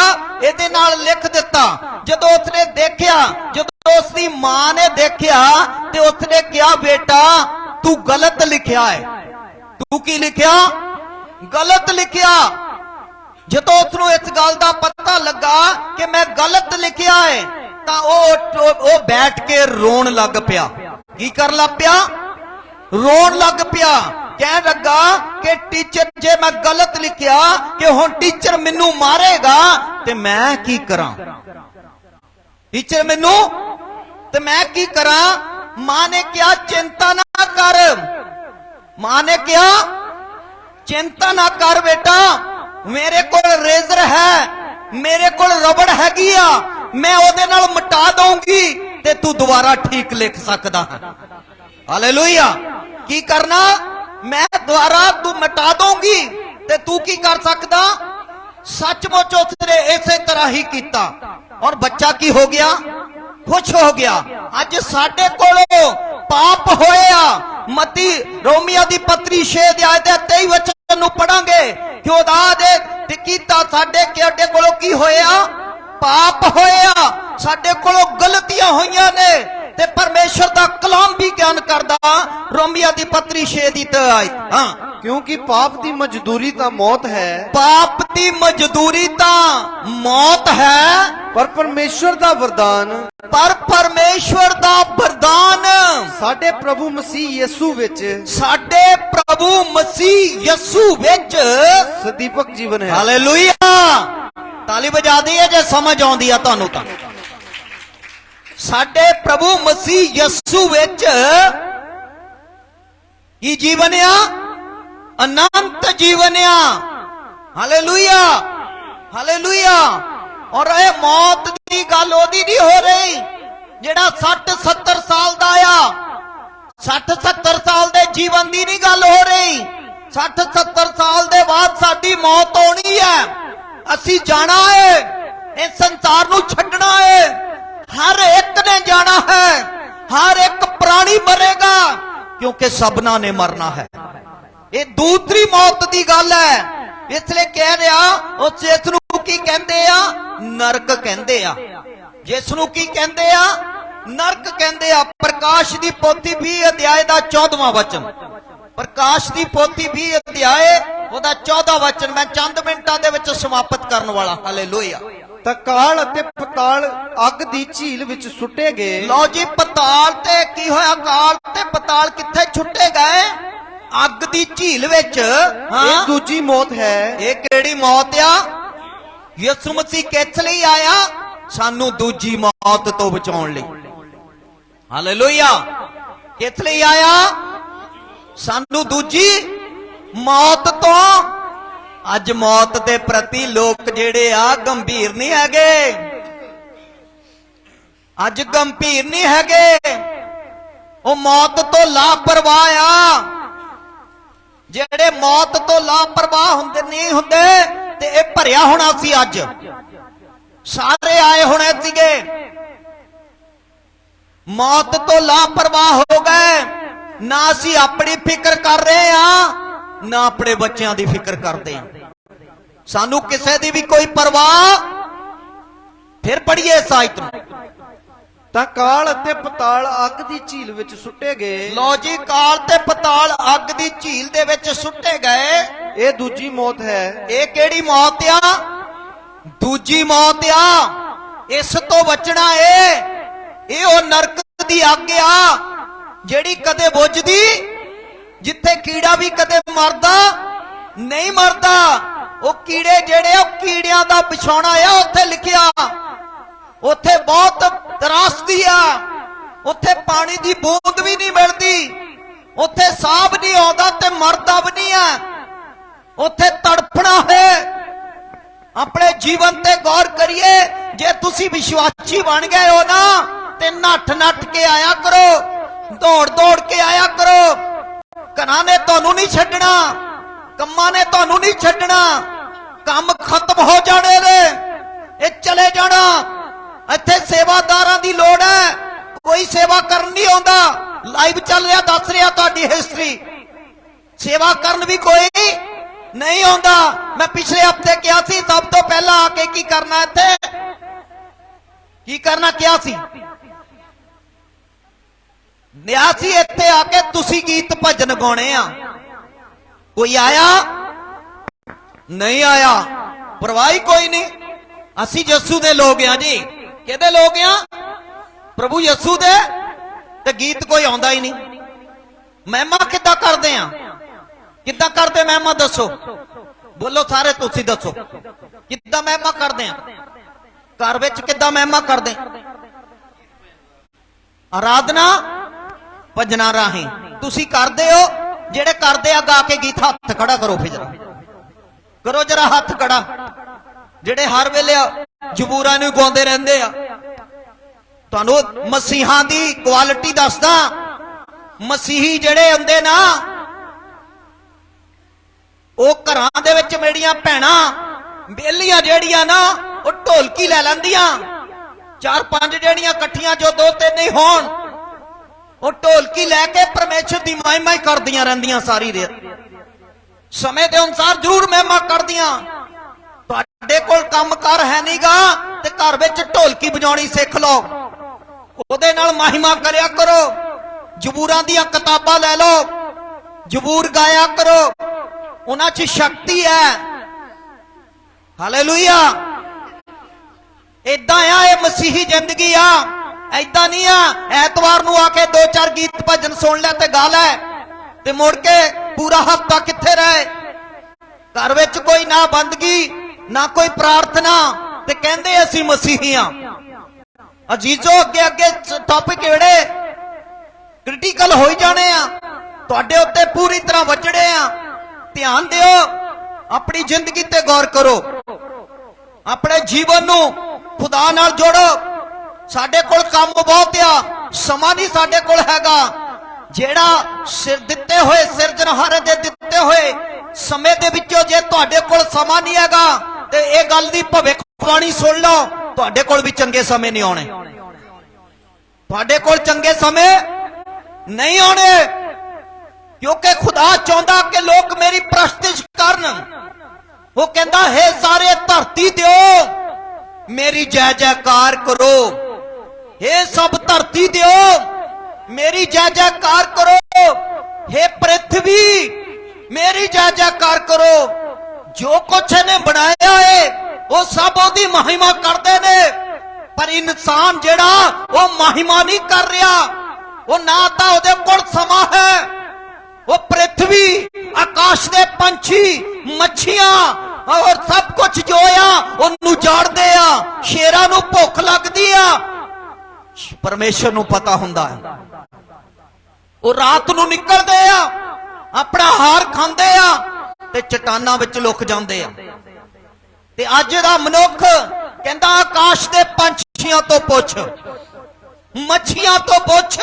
ਇਹਦੇ ਨਾਲ ਲਿਖ ਦਿੱਤਾ। ਜਦੋਂ ਉਸਨੇ ਦੇਖਿਆ, ਜਦੋਂ ਉਸਦੀ ਮਾਂ ਨੇ ਦੇਖਿਆ ਤੇ ਉਸਨੇ ਕਿਹਾ ਬੇਟਾ ਤੂੰ ਗਲਤ ਲਿਖਿਆ ਹੈ। ਤੂੰ ਕੀ ਲਿਖਿਆ? ਗਲਤ ਲਿਖਿਆ। ਜਦੋਂ ਉਸਨੂੰ ਇਸ ਗੱਲ ਦਾ ਪਤਾ ਲੱਗਾ ਕਿ ਮੈਂ ਗਲਤ ਲਿਖਿਆ ਹੈ ਤਾਂ ਉਹ ਬੈਠ ਕੇ ਰੋਣ ਲੱਗ ਪਿਆ। ਕੀ ਕਰਨ ਲੱਗ ਪਿਆ? ਰੋਣ ਲੱਗ ਪਿਆ। ਕਹਿਣ ਲੱਗਾ ਕਿ ਟੀਚਰ ਜੇ ਮੈਂ ਗਲਤ ਲਿਖਿਆ ਕਿ ਹੁਣ ਟੀਚਰ ਮੈਨੂੰ ਮਾਰੇਗਾ ਤੇ ਮੈਂ ਕੀ ਕਰਾਂ? ਟੀਚਰ ਮੈਨੂੰ ਤੇ ਮੈਂ ਕੀ ਕਰਾਂ? ਮਾਂ ਨੇ ਕਿਹਾ ਚਿੰਤਾ ਨਾ ਕਰ। ਮਾਂ ਨੇ ਕਿਹਾ ਚਿੰਤਾ ਨਾ ਕਰ ਬੇਟਾ, ਮੇਰੇ ਕੋਲ ਰੇਜ਼ਰ ਹੈ, ਮੇਰੇ ਕੋਲ ਰਬੜ ਹੈਗੀ ਆ, ਮੈਂ ਉਹਦੇ ਨਾਲ ਮਿਟਾ ਦਊਂਗੀ ਤੇ ਤੂੰ ਦੁਬਾਰਾ ਠੀਕ ਲਿਖ ਸਕਦਾ ਹੈ। ਹਾਲੇਲੂਇਆ। ਕੀ ਕਰਨਾ? ਮੈਂ ਦੁਬਾਰਾ ਤੂੰ ਮਿਟਾ ਦਊਂਗੀ ਤੇ ਤੂੰ ਕੀ ਕਰ ਸਕਦਾ? ਸੱਚਮੁੱਚ ਉਸਨੇ ਇਸੇ ਤਰ੍ਹਾਂ ਹੀ ਕੀਤਾ ਔਰ ਬੱਚਾ ਕੀ ਹੋ ਗਿਆ? ਖੁਸ਼ ਹੋ ਗਿਆ। ਅੱਜ ਸਾਡੇ ਕੋਲੋਂ ਪਾਪ ਹੋਇਆ। ਮਤੀ ਰੋਮੀਆ ਦੀ ਪੱਤਰੀ 6 ਅਧਿਆਇ ਦੇ 23 ਵਚਨ ਨੂੰ ਪੜਾਂਗੇ ਕਿ ਉਹਦਾ ਦੇ ਕੀਤਾ ਸਾਡੇ ਕਿਹੜੇ ਕੋਲੋਂ ਕੀ ਹੋਇਆ? ਪਾਪ ਹੋਇਆ। ਸਾਡੇ ਕੋਲੋਂ ਗਲਤੀਆਂ ਹੋਈਆਂ ਨੇ ਤੇ ਪਰਮੇਸ਼ਰ ਦਾ ਕਲਾਮ ਵੀ ਗਿਆਨ ਕਰਦਾ ਰੋਮੀਆ ਦੀ ਪੱਤਰੀ 6 ਦੀ 23। ਹਾਂ, ਕਿਉਂਕਿ ਪਾਪ ਦੀ ਮਜ਼ਦੂਰੀ ਤਾਂ ਮੌਤ ਹੈ, ਪਾਪ ਦੀ ਮਜ਼ਦੂਰੀ ਤਾਂ ਮੌਤ ਹੈ, ਪਰ ਪਰਮੇਸ਼ਰ ਦਾ ਵਰਦਾਨ, ਪਰ ਪਰਮੇਸ਼ਵਰ ਦਾ ਵਰਦਾਨ ਸਾਡੇ ਪ੍ਰਭੂ ਮਸੀਹ ਯਿਸੂ ਵਿੱਚ, ਸਾਡੇ ਪ੍ਰਭੂ ਮਸੀਹ ਯਿਸੂ ਵਿੱਚ ਸਦੀਪਕ ਜੀਵਨ ਹੈ। ਹਾਲੇਲੂਇਆ। ਤਾਲੀ ਵਜਾ ਦਈਏ ਜੇ ਸਮਝ ਆਉਂਦੀ ਆ ਤੁਹਾਨੂੰ ਤਾਂ। ਸਾਡੇ ਪ੍ਰਭੂ ਮਸੀਹ ਯਿਸੂ ਵਿੱਚ ਕੀ ਜੀਵਨ ਆ? ਅਨੰਤ ਜੀਵਨ ਆ। Hallelujah, hallelujah. ਔਰ ਇਹ ਮੌਤ ਦੀ ਗੱਲ ਉਹਦੀ ਨਹੀਂ ਹੋ ਰਹੀ ਜਿਹੜਾ 60-70 ਸਾਲ ਦਾ ਆ। 60-70 ਸਾਲ ਦੇ ਜੀਵਨ ਦੀ ਨਹੀਂ ਗੱਲ ਹੋ ਰਹੀ। 60-70 ਸਾਲ ਦੇ ਬਾਅਦ ਸਾਡੀ ਮੌਤ ਹੋਣੀ ਹੈ। ਅਸੀਂ ਜਾਣਾ ਹੈ, ਇਸ ਸੰਸਾਰ ਨੂੰ ਛੱਡਣਾ ਹੈ। ਹਰ ਇੱਕ ਨੇ ਜਾਣਾ ਹੈ, ਹਰ ਇੱਕ ਪ੍ਰਾਣੀ ਮਰੇਗਾ ਕਿਉਂਕਿ ਸਭਨਾ ਨੇ ਮਰਨਾ ਹੈ। ਇਹ ਦੂਸਰੀ ਮੌਤ ਦੀ ਗੱਲ ਹੈ। ਇਸ ਲਈ ਕਹਿ ਰਿਹਾ ਉਸ ਜਿਸ ਨੂੰ ਕੀ ਕਹਿੰਦੇ ਆ? ਨਰਕ ਕਹਿੰਦੇ ਆ। ਜਿਸ ਨੂੰ ਕੀ ਕਹਿੰਦੇ ਆ? ਨਰਕ ਕਹਿੰਦੇ ਆ। ਪ੍ਰਕਾਸ਼ ਦੀ ਪੋਥੀ 20 ਅਧਿਆਇ ਦਾ 14ਵਾਂ ਵਚਨ। ਪ੍ਰਕਾਸ਼ ਦੀ ਪੋਥੀ 20 ਅਧਿਆਇ ਉਹਦਾ 14 ਵਚਨ ਮੈਂ ਚੰਦ ਮਿੰਟਾਂ ਦੇ ਵਿੱਚ ਸਮਾਪਤ ਕਰਨ ਵਾਲਾ। ਹਾਲੇਲੂਇਆ। ਤਾਂ ਕਾਲ ਅਤੇ ਪਤਾਲ ਅੱਗ ਦੀ ਝੀਲ ਵਿੱਚ ਸੁੱਟੇ ਗਏ। ਲਓ ਜੀ, ਪਤਾਲ ਤੇ ਕੀ ਹੋਇਆ? ਕਾਲ ਤੇ ਪਤਾਲ ਕਿੱਥੇ ਛੁੱਟੇ ਗਏ? ਅੱਗ ਦੀ ਝੀਲ ਵਿੱਚ। ਇਹ ਦੂਜੀ ਮੌਤ ਹੈ। ਇਹ ਕਿਹੜੀ ਮੌਤ ਆ? ਯਿਸੂ ਮਸੀਹ ਕਿਸ ਲਈ ਆਇਆ? ਸਾਨੂੰ ਦੂਜੀ ਮੌਤ ਤੋਂ ਬਚਾਉਣ ਲਈ। ਹਾਲੇਲੂਇਆ। ਕਿਸ ਲਈ ਆਇਆ? ਸਾਨੂੰ ਦੂਜੀ ਮੌਤ ਤੋਂ। ਅੱਜ ਮੌਤ ਦੇ ਪ੍ਰਤੀ ਲੋਕ ਜਿਹੜੇ ਆ ਗੰਭੀਰ ਨਹੀਂ ਹੈਗੇ। ਅੱਜ ਗੰਭੀਰ ਨਹੀਂ ਹੈਗੇ। ਉਹ ਮੌਤ ਤੋਂ ਲਾਪਰਵਾਹ ਆ। ਜਿਹੜੇ ਮੌਤ ਤੋਂ ਲਾਪਰਵਾਹ ਹੁੰਦੇ ਨਹੀਂ ਹੁੰਦੇ ਤੇ ਇਹ ਭਰਿਆ ਹੋਣਾ ਸੀ। ਅੱਜ ਸਾਰੇ ਆਏ ਹੋਣੇ ਸੀਗੇ। ਮੌਤ ਤੋਂ ਲਾਪਰਵਾਹ ਹੋ ਗਏ। ਨਾ ਅਸੀਂ ਆਪਣੀ ਫਿਕਰ ਕਰ ਰਹੇ ਆ, ਨਾ ਆਪਣੇ ਬੱਚਿਆਂ ਦੀ ਫਿਕਰ ਕਰਦੇ ਆ। ਸਾਨੂੰ ਕਿਸੇ ਦੀ ਵੀ ਕੋਈ ਪਰਵਾਹ। ਫਿਰ ਪੜੀਏ ਸਾਹਿਤ ਨੂੰ। ਤਾਂ ਕਾਲ ਅਤੇ ਪਤਾਲ ਅੱਗ ਦੀ ਝੀਲ ਵਿੱਚ ਸੁੱਟੇ ਗਏ। ਲੋ ਜੀ, ਕਾਲ ਤੇ ਪਤਾਲ ਅੱਗ ਦੀ ਝੀਲ ਦੇ ਵਿੱਚ ਸੁੱਟੇ ਗਏ। ਇਹ ਦੂਜੀ ਮੌਤ ਹੈ। ਇਹ ਕਿਹੜੀ ਮੌਤ ਆ? ਦੂਜੀ ਮੌਤ ਆ। ਇਸ ਤੋਂ ਬਚਣਾ ਇਹ ਉਹ ਨਰਕ ਦੀ ਅੱਗ ਆ ਜਿਹੜੀ ਕਦੇ ਬੁਝਦੀ, ਜਿੱਥੇ ਕੀੜਾ ਵੀ ਕਦੇ ਮਰਦਾ ਨਹੀਂ ਮਰਦਾ। ਉਹ ਕੀੜੇ ਜਿਹੜੇ ਉਹ ਕੀੜਿਆਂ ਦਾ ਵਿਛਾਉਣਾ ਆ ਉੱਥੇ ਲਿਖਿਆ। ਉੱਥੇ ਬਹੁਤ ਤਰਾਸਦੀ ਆ। ਉੱਥੇ ਪਾਣੀ ਦੀ ਬੂੰਦ ਵੀ ਨਹੀਂ ਮਿਲਦੀ। ਉੱਥੇ ਸਾਹ ਵੀ ਨਹੀਂ ਆਉਂਦਾ ਤੇ ਮਰਦਾ ਵੀ ਨਹੀਂ ਆ। ਉੱਥੇ ਤੜਫਣਾ ਹੈ। ਆਪਣੇ ਜੀਵਨ ਤੇ ਗੌਰ ਕਰੀਏ। ਜੇ ਤੁਸੀਂ ਵਿਸ਼ਵਾਸੀ ਬਣ ਗਏ ਹੋ ਨਾ ਤੇ ਨੱਠ ਕੇ ਆਇਆ ਕਰੋ, ਦੌੜ ਕੇ ਆਇਆ ਕਰੋ। ਘਰਾਂ ਨੇ ਤੁਹਾਨੂੰ ਨਹੀਂ ਛੱਡਣਾ, ਕੰਮਾਂ ਨੇ ਤੁਹਾਨੂੰ ਨਹੀਂ ਛੱਡਣਾ। ਕੰਮ ਖਤਮ ਹੋ ਜਾਣੇ ਨੇ, ਇਹ ਚਲੇ ਜਾਣਾ। ਇੱਥੇ ਸੇਵਾਦਾਰਾਂ ਦੀ ਲੋੜ ਹੈ। ਕੋਈ ਸੇਵਾ ਕਰਨ ਨਹੀਂ ਆਉਂਦਾ। ਲਾਈਵ ਚੱਲ ਰਿਹਾ, ਦੱਸ ਰਿਹਾ ਤੁਹਾਡੀ ਹਿਸਟਰੀ। ਸੇਵਾ ਕਰਨ ਵੀ ਕੋਈ नहीं आਉਂਦਾ। मैं पिछले हफ्ते क्या सी, सब तो पहला आके की करना इत्थे, की करना क्या सी, निया सी इत्थे आके तुसी गीत भजन गाने आ। कोई आया नहीं आया, परवाही कोई नहीं। असी यस्सू दे लोग आ जी। किहदे लोग आ? प्रभु यस्सू दे। ते गीत कोई आउंदा ही नहीं। महिमा किद्दां करदे आ, किद्दां करदे महिमा दसो, बोलो सारे तुसी दसो किद्दां महिमा करदे आ, घर विच किद्दां महिमा करदे? आराधना भजना राही तुसी करदे हो। जेड़े करदे आ गा के गीत हत्थ खड़ा करो, फिर जरा करो, जरा हत्थ खड़ा। जेड़े हर वेले जबूरां नूं गाउंदे रहिंदे आ, तुहानूं मसीहां दी क्वालिटी दसदा। मसीही जेड़े हुंदे ना, ਉਹ ਘਰਾਂ ਦੇ ਵਿੱਚ ਮੇਰੀਆਂ ਭੈਣਾਂ ਬੇਲੀਆਂ ਜਿਹੜੀਆਂ ਨਾ, ਉਹ ਢੋਲਕੀ ਲੈ ਲੈਂਦੀਆਂ। ਚਾਰ ਪੰਜ ਜਿਹੜੀਆਂ ਇਕੱਠੀਆਂ ਜੋ ਦੋ ਤਿੰਨ ਨਹੀਂ ਹੋਣ, ਉਹ ਢੋਲਕੀ ਲੈ ਕੇ ਪਰਮੇਸ਼ਰ ਦੀ ਮਹਿਮਾ ਹੀ ਕਰਦੀਆਂ ਰਹਿੰਦੀਆਂ ਸਾਰੀ ਰਾਤ। ਸਮੇਂ ਦੇ ਅਨੁਸਾਰ ਜ਼ਰੂਰ ਮਹਿਮਾ ਕਰਦੀਆਂ। ਤੁਹਾਡੇ ਕੋਲ ਕੰਮਕਾਰ ਹੈ ਨਹੀਂਗਾ ਤੇ ਘਰ ਵਿੱਚ ਢੋਲਕੀ ਵਜਾਉਣੀ ਸਿੱਖ ਲਓ, ਉਹਦੇ ਨਾਲ ਮਹਿਮਾ ਕਰਿਆ ਕਰੋ। ਜ਼ਬੂਰਾਂ ਦੀਆਂ ਕਿਤਾਬਾਂ ਲੈ ਲਓ, ਜ਼ਬੂਰ ਗਾਇਆ ਕਰੋ, ਉਹਨਾਂ 'ਚ ਸ਼ਕਤੀ ਹੈ। ਹਾਲੇਲੂਇਆ। ਇਦਾਂ ਆ ਇਹ ਮਸੀਹੀ ਜ਼ਿੰਦਗੀ ਆ, ਐਦਾਂ ਨਹੀਂ ਆ ਐਤਵਾਰ ਨੂੰ ਆ ਕੇ ਦੋ ਚਾਰ ਗੀਤ ਭਜਨ ਸੁਣ ਲੈ ਤੇ ਗਾ ਲੈ ਤੇ ਮੁੜ ਕੇ ਪੂਰਾ ਹਫਤਾ ਕਿੱਥੇ ਰਹੇ। ਘਰ ਵਿੱਚ ਕੋਈ ਨਾ ਬੰਦਗੀ ਨਾ ਕੋਈ ਪ੍ਰਾਰਥਨਾ ਤੇ ਕਹਿੰਦੇ ਅਸੀਂ ਮਸੀਹੀ ਆ। ਅਜੀਜ਼ੋ ਅੱਗੇ ਅੱਗੇ ਟੌਪਿਕ ਜਿਹੜੇ ਕ੍ਰਿਟੀਕਲ ਹੋਈ ਜਾਣੇ ਆ, ਤੁਹਾਡੇ ਉੱਤੇ ਪੂਰੀ ਤਰ੍ਹਾਂ ਵੱਜੜੇ ਆ। ध्यान दियो, अपनी जिंदगी ते गौर करो, अपने जीवन नू खुदा नाल जोड़ो। साडे कोल काम बहुत आ, समा नहीं साडे कोल हैगा। जेड़ा सिर दिते हुए सिरजनहारे दे दिते हुए समय दे विचों जे तुहाडे कोल समा नहीं हैगा ते इह गल दी भविखबाणी सुन लो, तुहाडे कोल भी चंगे समय नहीं आने, तुहाडे कोल चंगे समय नहीं आने। क्योंकि खुदा चाहता कि लोग मेरी प्रस्तिश करन। वो कहता है सारे धरती दियो मेरी जय जयकार करो, हे सब धरती दियो मेरी जय जयकार करो, हे पृथ्वी मेरी जय जयकार करो। जो कुछ इन्हें बनाया है वो सब ओदी महिमा करते ने, पर इंसान जेड़ा वो महिमा नहीं कर रहा। वो ना तो ओदे कोल समा है, वो पृथ्वी आकाश दे पंछी मच्छियां और सब कुछ जो आ उन्नू जाड़दे आ। शेरां नू भुख लगदी आ, परमेश्वर नू पता हुंदा है। वो रात नू निकलदे आ, अपना हार खांदे आ ते चट्टानां विच लुक जांदे आ। ते अज दा मनुख कहंदा आकाश दे पंछियां तो पुछ, मच्छियां तो पुछ,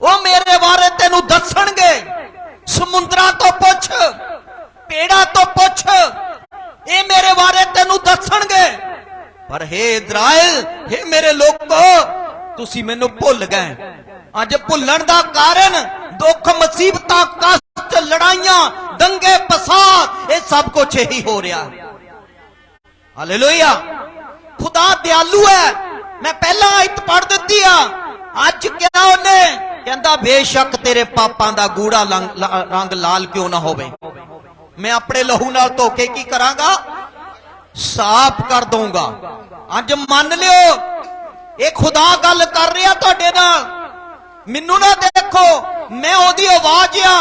वो मेरे बारे तेनू दसणगे। समुद्रा तो पुछ, पेड़ा तो पुछ, ये मेरे बारे तेनू दसणगे। पर हे इज़राइल, हे मेरे लोगो, तुसी मैनू भुल गए। अज भुलण दा कारण दुख मुसीबतां कष्ट लड़ाइयां दंगे फसाद ये सब कुछ यही हो रहा। हालेलुया। खुदा दयालु है। मैं पहला आयत पढ़ दी आ। अज क्या उन्हें कहता बेशक तेरे पापां दा गूढ़ा रंग लाल क्यों ना होवे, मैं अपने लहू नाल धो के की करांगा, साफ कर दूंगा। अज मान लियो ये खुदा गल कर रहा तुहाडे नाल। मैनू ना देखो, मैं ओदी आवाज आ।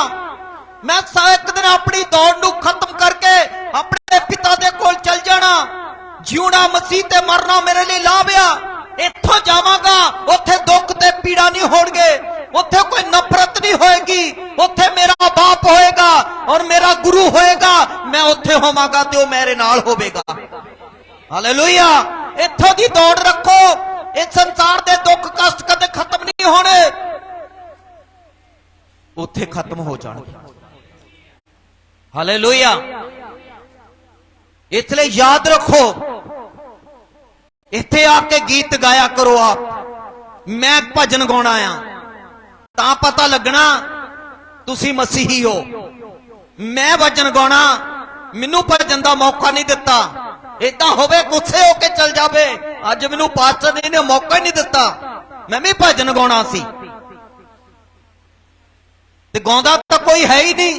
मैं एक दिन अपनी दौड़ नू खत्म करके अपने पिता दे कोल चल जाना। जीवना मसीह ते मरना मेरे लिए लाभ आ। इत्थों जावांगा उत्थे दुख ते पीड़ा नहीं होणगे, उत्थे कोई नफरत नहीं होएगी, उत्थे मेरा बाप होएगा और मेरा गुरु होएगा। मैं उत्थे होवांगा ते ओ मेरे नाल होवेगा। हालेलुया। इत्थों दी दौड़ रखो। इस संसार दे दुख कष्ट कदे खत्म नहीं होने, उत्थे खत्म हो जाणगे। हालेलुया। इसलिए याद रखो, इत्थे आके गीत गाया करो। आप मैं भजन गाउणा आ, तां पता लगना तुसी मसीही हो। मैं भजन गाना, मैनू भजन का मौका नहीं दिता। इदा होवे गुस्से होके चल जावे, अज मैनू पास्टर ने मौका ही नहीं दिता, मैं भी भजन गाना सी। ते गाउंदा तो कोई है ही नहीं,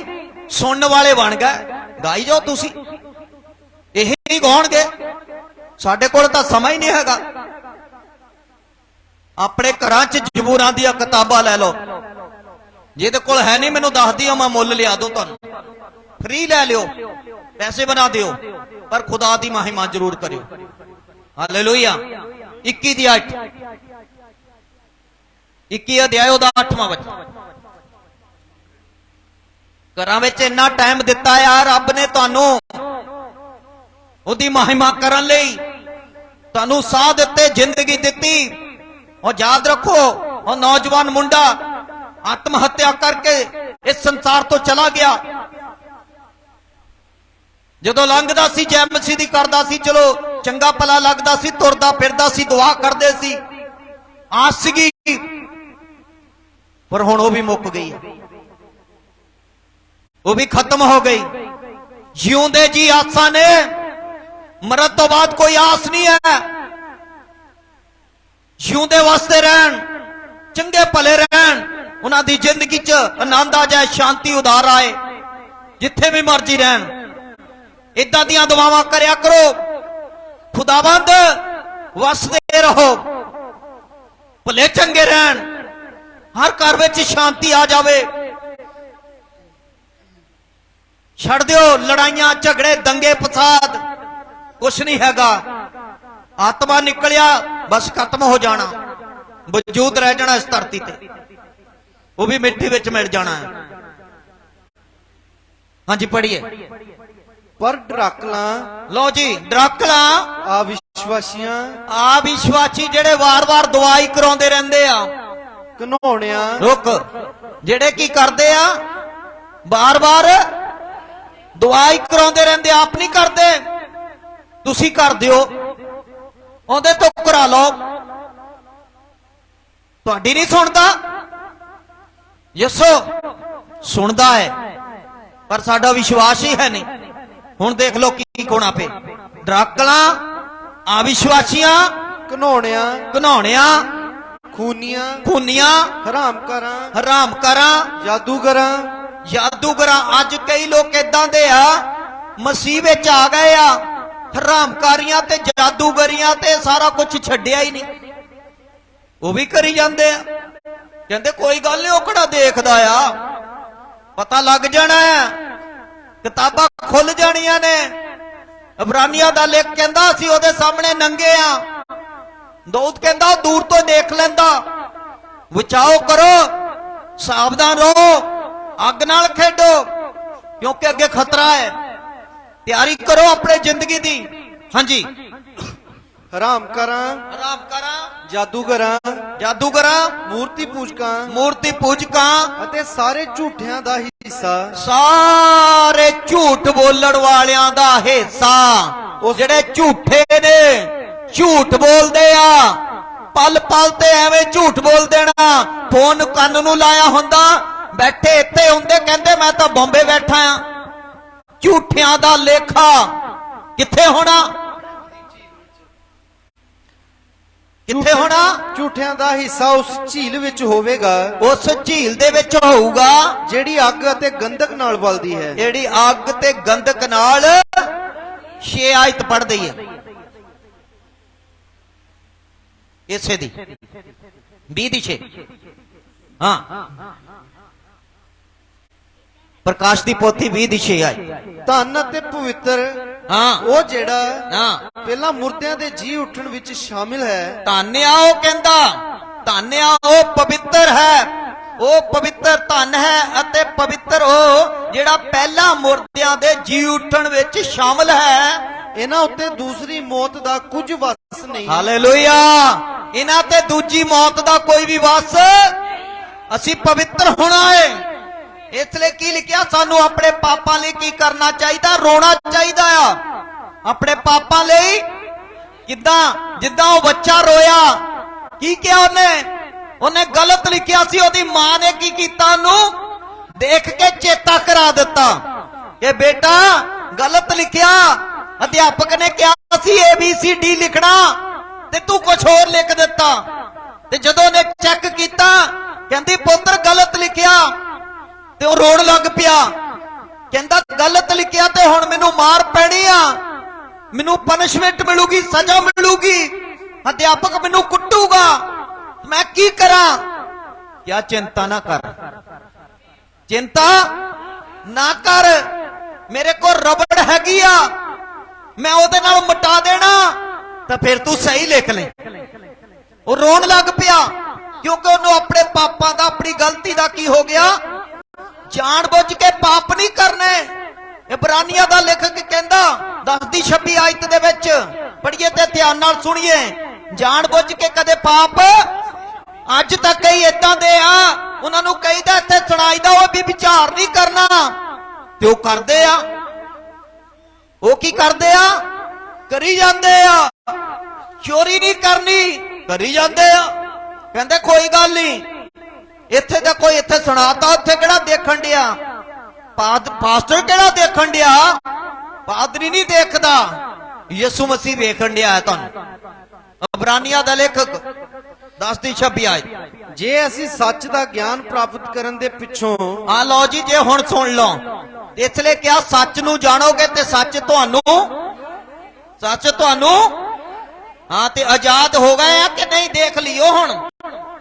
सुनने वाले बन गए, गाई जाओ तुसी, यही गाउणगे, साडे कोल तां समा ही नहीं हैगा। अपने घरां च जबूरां दी किताबां लै लो, जिहदे कोल है नहीं मैनू दस दिओ, मैं मुल लिया दूं तुहानूं, फ्री लै लिओ, पैसे बना दिओ, पर खुदा दी महिमा जरूर करियो। हालेलुया। 21 दी 8, 21 अध्याय दा 8वां वचन। घरां विच इन्ना टाइम दिता यार रब ने तुहानूं, ओदी महिमा करन लई तुहानूं साह दिते, जिंदगी दिती। और याद रखो, और नौजवान मुंडा आत्म हत्या करके इस संसार तो चला गया। जदों लंघदा सी जय मसीह दी करदा सी, चलो चंगा भला लगदा सी, तुरदा फिरदा सी, दुआ करदे सी, आस सीगी, पर हुण ओह भी मुक गई, वो भी खत्म हो गई। जिउंदे जी आसां ने, मरद तो बाद कोई आस नहीं है। जिउंदे वास्ते रहन, चंगे भले रहन, उन्हां दी जिंदगी च आनंद आ जाए, शांति उधार आए, जिथे भी मर्जी रहन। इदां दियां दुआवां करया करो, खुदावंद वसदे रहो, भले चंगे रहन, हर घर विच शांति आ जावे। छड़ दिओ लड़ाइयां झगड़े दंगे फसाद, कुछ नहीं हैगा। आत्मा निकलिया बस खत्म हो जाना, वजूद रह जाना इस धरती ते, वो भी मिट्टी विच मिल जाना है। हाँ जी पढ़िए। पर डराकला, लो जी, डराकला अविश्वासियां, अविश्वासी जेड़े वार वार दवाई कराउंदे रहंदे आ, घनौणियां, रुक, जेड़े की करदे आ, बार बार दवाई कराउंदे रहंदे, आप नहीं करदे, तुसी कर दिओ, ਉਹਦੇ ਤੋਂ ਕਰਾ ਲਓ, ਤੁਹਾਡੀ नहीं सुनता। यस्सो सुनता है, पर साडा विश्वास ही है नहीं। हुण देख लो की होना पे, डराकला, अविश्वासियां, घनौणियां, घनौणियां, खूनियां, खूनियां, हरामकारां, जादूगरां, जादूगरां। अज कई लोग इदां दे आ, मसीह विच आ गए आ, हरामकारियां ते जादूगरियां ते सारा कुछ छड्डिया ही नहीं, वो भी करी जांदे आ। कहंदे कोई गल नहीं, ओकड़ा देखदा आ, पता लग जाना है, किताबां खुल जानियां ने। इब्रानियां दा लेख कहंदा असीं ओदे सामने नंगे आ, दाऊद कहंदा दूर तो देख लैंदा। बचाओ करो, सावधान रहो, अग नाल खेडो, क्योंकि अगे खतरा है। तैयारी करो अपने जिंदगी दी। हाँ जी। हरामकारां, जादूगरां, मूर्ति पूजकां अते सारे झूठियां दा हिस्सा, सारे झूठ बोलण वालियां दा हिस्सा। जेड़े झूठे ने, झूठ बोलदे आ, पल पल ते एवें झूठ बोल देना। फोन कंन नूं लाया हुंदा, बैठे इत्थे हुंदे, कहंदे मैं तां बॉम्बे बैठा आ। झूठियां दा लेखा किथे होना, किथे होना? झूठियां दा हिस्सा उस झील विच होवेगा, उस झील दे विच होऊगा, जेड़ी अग अते गंधक नाल बलदी है। जेड़ी अग ते गंधक नाल। 6 आयत पढ़ दईए इसे दी, 20 दी 6। हाँ, प्रकाश दी पोथी 20 दी 6 आई। धन अते पवित्र, हाँ, वो जेड़ा हाँ, पहला मुर्दियां दे जी उठण विच शामिल है। धन्या ओ कहंदा, धन्या ओ पवित्र है, ओ पवित्र धन है अते पवित्र ओ जेड़ा पहला मुर्दियां दे जी उठण विच शामिल है। इन्हां उत्ते दूसरी मौत दा कुछ वस नहीं। हालेलुया। इन्हां ते दूजी मौत दा कोई भी वस, असी पवित्र होना है। इसलिए की लिखिया, सानू अपने पापां लई की करना चाहिए? रोना चाहिए आ अपने पापां लई। किदां? जिद्दां वो बच्चा रोया, की क्या उन्हें गलत लिखिया सी, ओदी मां ने की कीता, ओनू देख के चेता करा दिता। ਕਿ ਬੇਟਾ ਗਲਤ ਲਿਖਿਆ। ਅਧਿਆਪਕ ਨੇ ਕਿਹਾ ਸੀ ABCD ਲਿਖਣਾ ਤੇ ਤੂੰ ਕੁਝ ਹੋਰ ਲਿਖ ਦਿੱਤਾ। ਤੇ ਜਦੋਂ ਉਹਨੇ ਚੈੱਕ ਕੀਤਾ ਕਹਿੰਦੀ ਪੁੱਤਰ ਗਲਤ ਲਿਖਿਆ, ਤੇ ਉਹ ਰੋਣ ਲੱਗ ਪਿਆ। ਕਹਿੰਦਾ ਗਲਤ ਲਿਖਿਆ ਤੇ ਹੁਣ ਮੈਨੂੰ ਮਾਰ ਪੈਣੀ ਆ, ਮੈਨੂੰ ਪਨਿਸ਼ਮੈਂਟ ਮਿਲੂਗੀ, ਸਜ਼ਾ ਮਿਲੂਗੀ, ਅਧਿਆਪਕ ਮੈਨੂੰ ਕੁੱਟੂਗਾ, ਮੈਂ ਕੀ ਕਰਾਂ? ਕਿਆ ਚਿੰਤਾ ਨਾ ਕਰ, ਚਿੰਤਾ ਨਾ ਕਰ, ਮੇਰੇ ਕੋਲ ਰਬੜ ਹੈਗੀ ਆ, ਮੈਂ ਉਹਦੇ ਨਾਲ ਮਿਟਾ ਦੇਣਾ ਤਾਂ ਫਿਰ ਤੂੰ ਸਹੀ ਲਿਖ ਲੈ। ਉਹ ਰੋਣ ਲੱਗ ਪਿਆ ਕਿਉਂਕਿ ਉਹਨੂੰ ਆਪਣੇ ਪਾਪਾਂ ਦਾ, ਆਪਣੀ ਗਲਤੀ ਦਾ ਕੀ ਹੋ ਗਿਆ, ਜਾਣ-ਬੁੱਝ ਕੇ ਪਾਪ ਨਹੀਂ ਕਰਨੇ। ਇਬਰਾਨੀਆਂ ਦਾ ਲੇਖਕ ਕਹਿੰਦਾ 10:26 ਆਇਤ ਦੇ ਵਿੱਚ ਪੜ੍ਹੀਏ ਤੇ ਧਿਆਨ ਨਾਲ ਸੁਣੀਏ, ਜਾਣ-ਬੁੱਝ ਕੇ ਕਦੇ ਪਾਪ, ਅੱਜ ਤੱਕ ਕਈ ਇਦਾਂ ਦੇ ਆ ਉਹਨਾਂ ਨੂੰ ਕਹੀਦਾ ਇੱਥੇ ਸੁਣਾਈਦਾ ਉਹ ਵੀ ਵਿਚਾਰ ਨਹੀਂ ਕਰਨਾ, ਤੇ ਉਹ ਕਰਦੇ ਆ। ਉਹ ਕੀ ਕਰਦੇ ਆ? ਕਰੀ ਜਾਂਦੇ ਆ। ਚੋਰੀ ਨਹੀਂ ਕਰਨੀ, ਕਰੀ ਜਾਂਦੇ ਆ। ਕਹਿੰਦੇ ਕੋਈ ਗੱਲ ਨਹੀਂ, ਇੱਥੇ ਤਾਂ ਕੋਈ ਇੱਥੇ ਸੁਣਾਤਾ, ਉੱਥੇ ਕਿਹੜਾ ਦੇਖਣ ਡਿਆ, ਪਾਸਟਰ ਕਿਹੜਾ ਦੇਖਣ ਡਿਆ, ਪਾਦਰੀ ਨਹੀਂ ਦੇਖਦਾ, ਯਿਸੂ ਮਸੀਹ ਵੇਖਣ ਡਿਆ ਹੈ ਤੁਹਾਨੂੰ। ਇਬਰਾਨੀਆਂ ਦਾ ਲੇਖਕ 10:26 ਆਇਤ। ਜੇ ਅਸੀਂ ਸੱਚ ਦਾ ਗਿਆਨ ਪ੍ਰਾਪਤ ਕਰਨ ਦੇ ਪਿੱਛੋਂ, ਆ ਲਓ ਜੀ, ਜੇ ਹੁਣ ਸੁਣ ਲਓ, ਇਸ ਲਈ ਕਿਹਾ ਸੱਚ ਨੂੰ ਜਾਣੋਗੇ ਤੇ ਸੱਚ ਤੁਹਾਨੂੰ ਹਾਂ ਤੇ ਆਜ਼ਾਦ ਹੋ ਗਏ ਆ ਕਿ ਨਹੀਂ, ਦੇਖ ਲਿਓ। ਹੁਣ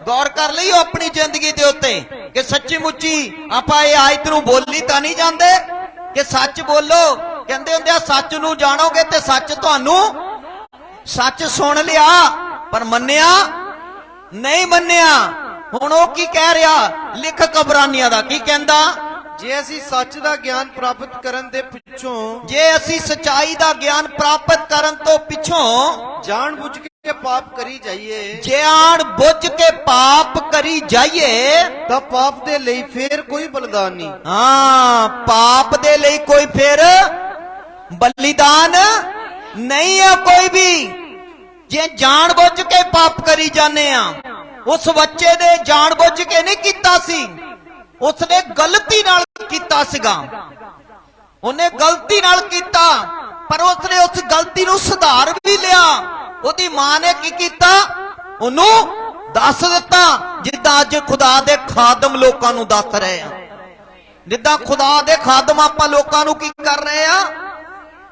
ਗੌਰ ਕਰ ਲਈਓ ਆਪਣੀ ਜ਼ਿੰਦਗੀ ਦੇ ਉੱਤੇ ਕਿ ਸੱਚੀ ਮੁੱਚੀ ਆਪਾਂ ਇਹ ਆਇਤ ਨੂੰ ਬੋਲੀ ਤਾਂ ਨਹੀਂ ਜਾਂਦੇ ਕਿ ਸੱਚ ਬੋਲੋ। ਕਹਿੰਦੇ ਹੁੰਦੇ ਆ ਸੱਚ ਨੂੰ ਜਾਣੋਗੇ ਤੇ ਸੱਚ ਤੁਹਾਨੂੰ, ਸੱਚ ਸੁਣ ਲਿਆ ਪਰ ਮੰਨਿਆ ਨਹੀਂ, ਮੰਨਿਆ। ਹੁਣ ਉਹ ਕੀ ਕਹਿ ਰਿਹਾ ਲੇਖਕ ਇਬਰਾਨੀਆਂ ਦਾ, ਕੀ ਕਹਿੰਦਾ? ਜੇ ਅਸੀਂ ਸੱਚ ਦਾ ਗਿਆਨ ਪ੍ਰਾਪਤ ਕਰਨ ਦੇ ਪਿੱਛੋਂ, ਜੇ ਅਸੀਂ ਸਚਾਈ ਦਾ ਗਿਆਨ ਪ੍ਰਾਪਤ ਕਰਨ ਤੋਂ ਪਿੱਛੋਂ ਜਾਣ-ਬੁੱਝ ਕੇ ਪਾਪ ਕਰੀ ਜਾਈਏ, ਜਾਣ ਬੁੱਝ ਕੇ ਪਾਪ ਕਰੀ ਜਾਈਏ, ਤਾਂ ਪਾਪ ਦੇ ਲਈ ਫੇਰ ਕੋਈ ਬਲਿਦਾਨ ਨਹੀਂ। ਹਾਂ, ਪਾਪ ਦੇ ਲਈ ਕੋਈ ਫਿਰ ਬਲੀਦਾਨ ਨਹੀਂ ਹੈ ਕੋਈ ਵੀ। ਜੇ ਜਾਣ ਬੁੱਝ ਕੇ ਪਾਪ ਕਰੀ ਜਾਂਦੇ ਆ, ਉਸ ਬੱਚੇ ਨੇ ਜਾਣ ਬੁੱਝ ਕੇ ਨਹੀਂ ਕੀਤਾ ਸੀ, ਉਸਨੇ ਗਲਤੀ ਨਾਲ ਕੀਤਾ ਸੀਗਾ, ਉਹਨੇ ਗਲਤੀ ਨਾਲ ਕੀਤਾ, ਪਰ ਉਸਨੇ ਉਸ ਗਲਤੀ ਨੂੰ ਸੁਧਾਰ ਵੀ ਲਿਆ। ਉਹਦੀ ਮਾਂ ਨੇ ਕੀ ਕੀਤਾ, ਉਹਨੂੰ ਦੱਸ ਦਿੱਤਾ, ਜਿੱਦਾਂ ਅੱਜ ਖੁਦਾ ਦੇ ਖਾਦਮ ਲੋਕਾਂ ਨੂੰ ਦੱਸ ਰਹੇ ਆ, ਜਿੱਦਾਂ ਖੁਦਾ ਦੇ ਖਾਦਮ ਆਪਾਂ ਲੋਕਾਂ ਨੂੰ ਕੀ ਕਰ ਰਹੇ ਆ,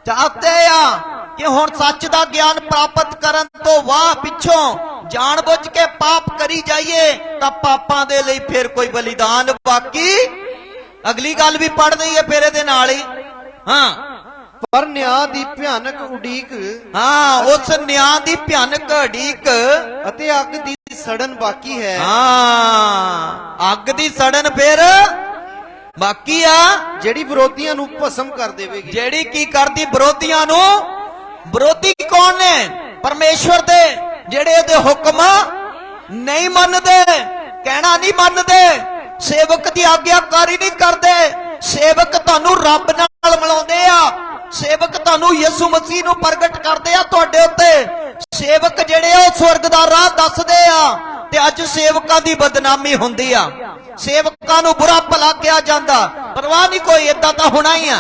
ਚਾਹਤੇ ਆ ਕਿ ਹੁਣ ਸੱਚ ਦਾ ਗਿਆਨ ਪ੍ਰਾਪਤ ਕਰਨ ਤੋਂ ਬਾਅਦ ਪਿੱਛੋਂ ਜਾਣ-ਬੁੱਝ ਕੇ ਪਾਪ ਕਰੀ ਜਾਈਏ ਤਾਂ ਪਾਪਾਂ ਦੇ ਲਈ ਫਿਰ ਕੋਈ ਬਲੀਦਾਨ ਬਾਕੀ। ਅਗਲੀ ਗੱਲ ਵੀ ਪੜ੍ਹ ਦਈਏ ਫਿਰ ਇਹਦੇ ਨਾਲ ਹੀ। ਹਾਂ, ਪਰ ਨਿਆਂ ਦੀ ਭਿਆਨਕ ਉਡੀਕ, ਹਾਂ, ਉਸ ਨਿਆਂ ਦੀ ਭਿਆਨਕ ਉਡੀਕ ਅਤੇ ਅੱਗ ਦੀ ਸੜਨ ਬਾਕੀ ਹੈ। ਹਾਂ, ਅੱਗ ਦੀ ਸੜਨ ਫਿਰ ਬਾਕੀ ਆ, ਜਿਹੜੀ ਵਿਰੋਧੀਆਂ ਨੂੰ ਭਸਮ ਕਰ ਦੇਵੇਗੀ। ਜਿਹੜੀ ਕੀ ਕਰਦੀ ਵਿਰੋਧੀਆਂ ਨੂੰ? ਵਿਰੋਧੀ ਕੌਣ ਨੇ? ਪਰਮੇਸ਼ਵਰ ਦੇ, ਜਿਹੜੇ ਉਹਦੇ ਹੁਕਮ ਨਹੀਂ ਮੰਨਦੇ, ਕਹਿਣਾ ਨਹੀਂ ਮੰਨਦੇ, ਸੇਵਕ ਦੀ ਆਗਿਆਕਾਰੀ ਨਹੀਂ ਕਰਦੇ। ਸੇਵਕ ਤੁਹਾਨੂੰ ਰੱਬ ਨਾਲ ਮਿਲਾਉਂਦੇ ਆ, ਸੇਵਕ ਤੁਹਾਨੂੰ ਯਿਸੂ ਮਸੀਹ ਨੂੰ ਪ੍ਰਗਟ ਕਰਦੇ ਆ ਤੁਹਾਡੇ ਉੱਤੇ। ਸੇਵਕ ਜਿਹੜੇ ਆ ਉਹ ਸਵਰਗ ਦਾ ਰਾਹ ਦੱਸਦੇ ਆ, ਤੇ ਅੱਜ ਸੇਵਕਾਂ ਦੀ ਬਦਨਾਮੀ ਹੁੰਦੀ ਆ, ਸੇਵਕਾਂ ਨੂੰ ਬੁਰਾ ਭਲਾ ਕਿਹਾ ਜਾਂਦਾ। ਪਰਵਾਹ ਨਹੀਂ ਕੋਈ, ਏਦਾਂ ਤਾਂ ਹੋਣਾ ਹੀ ਆ।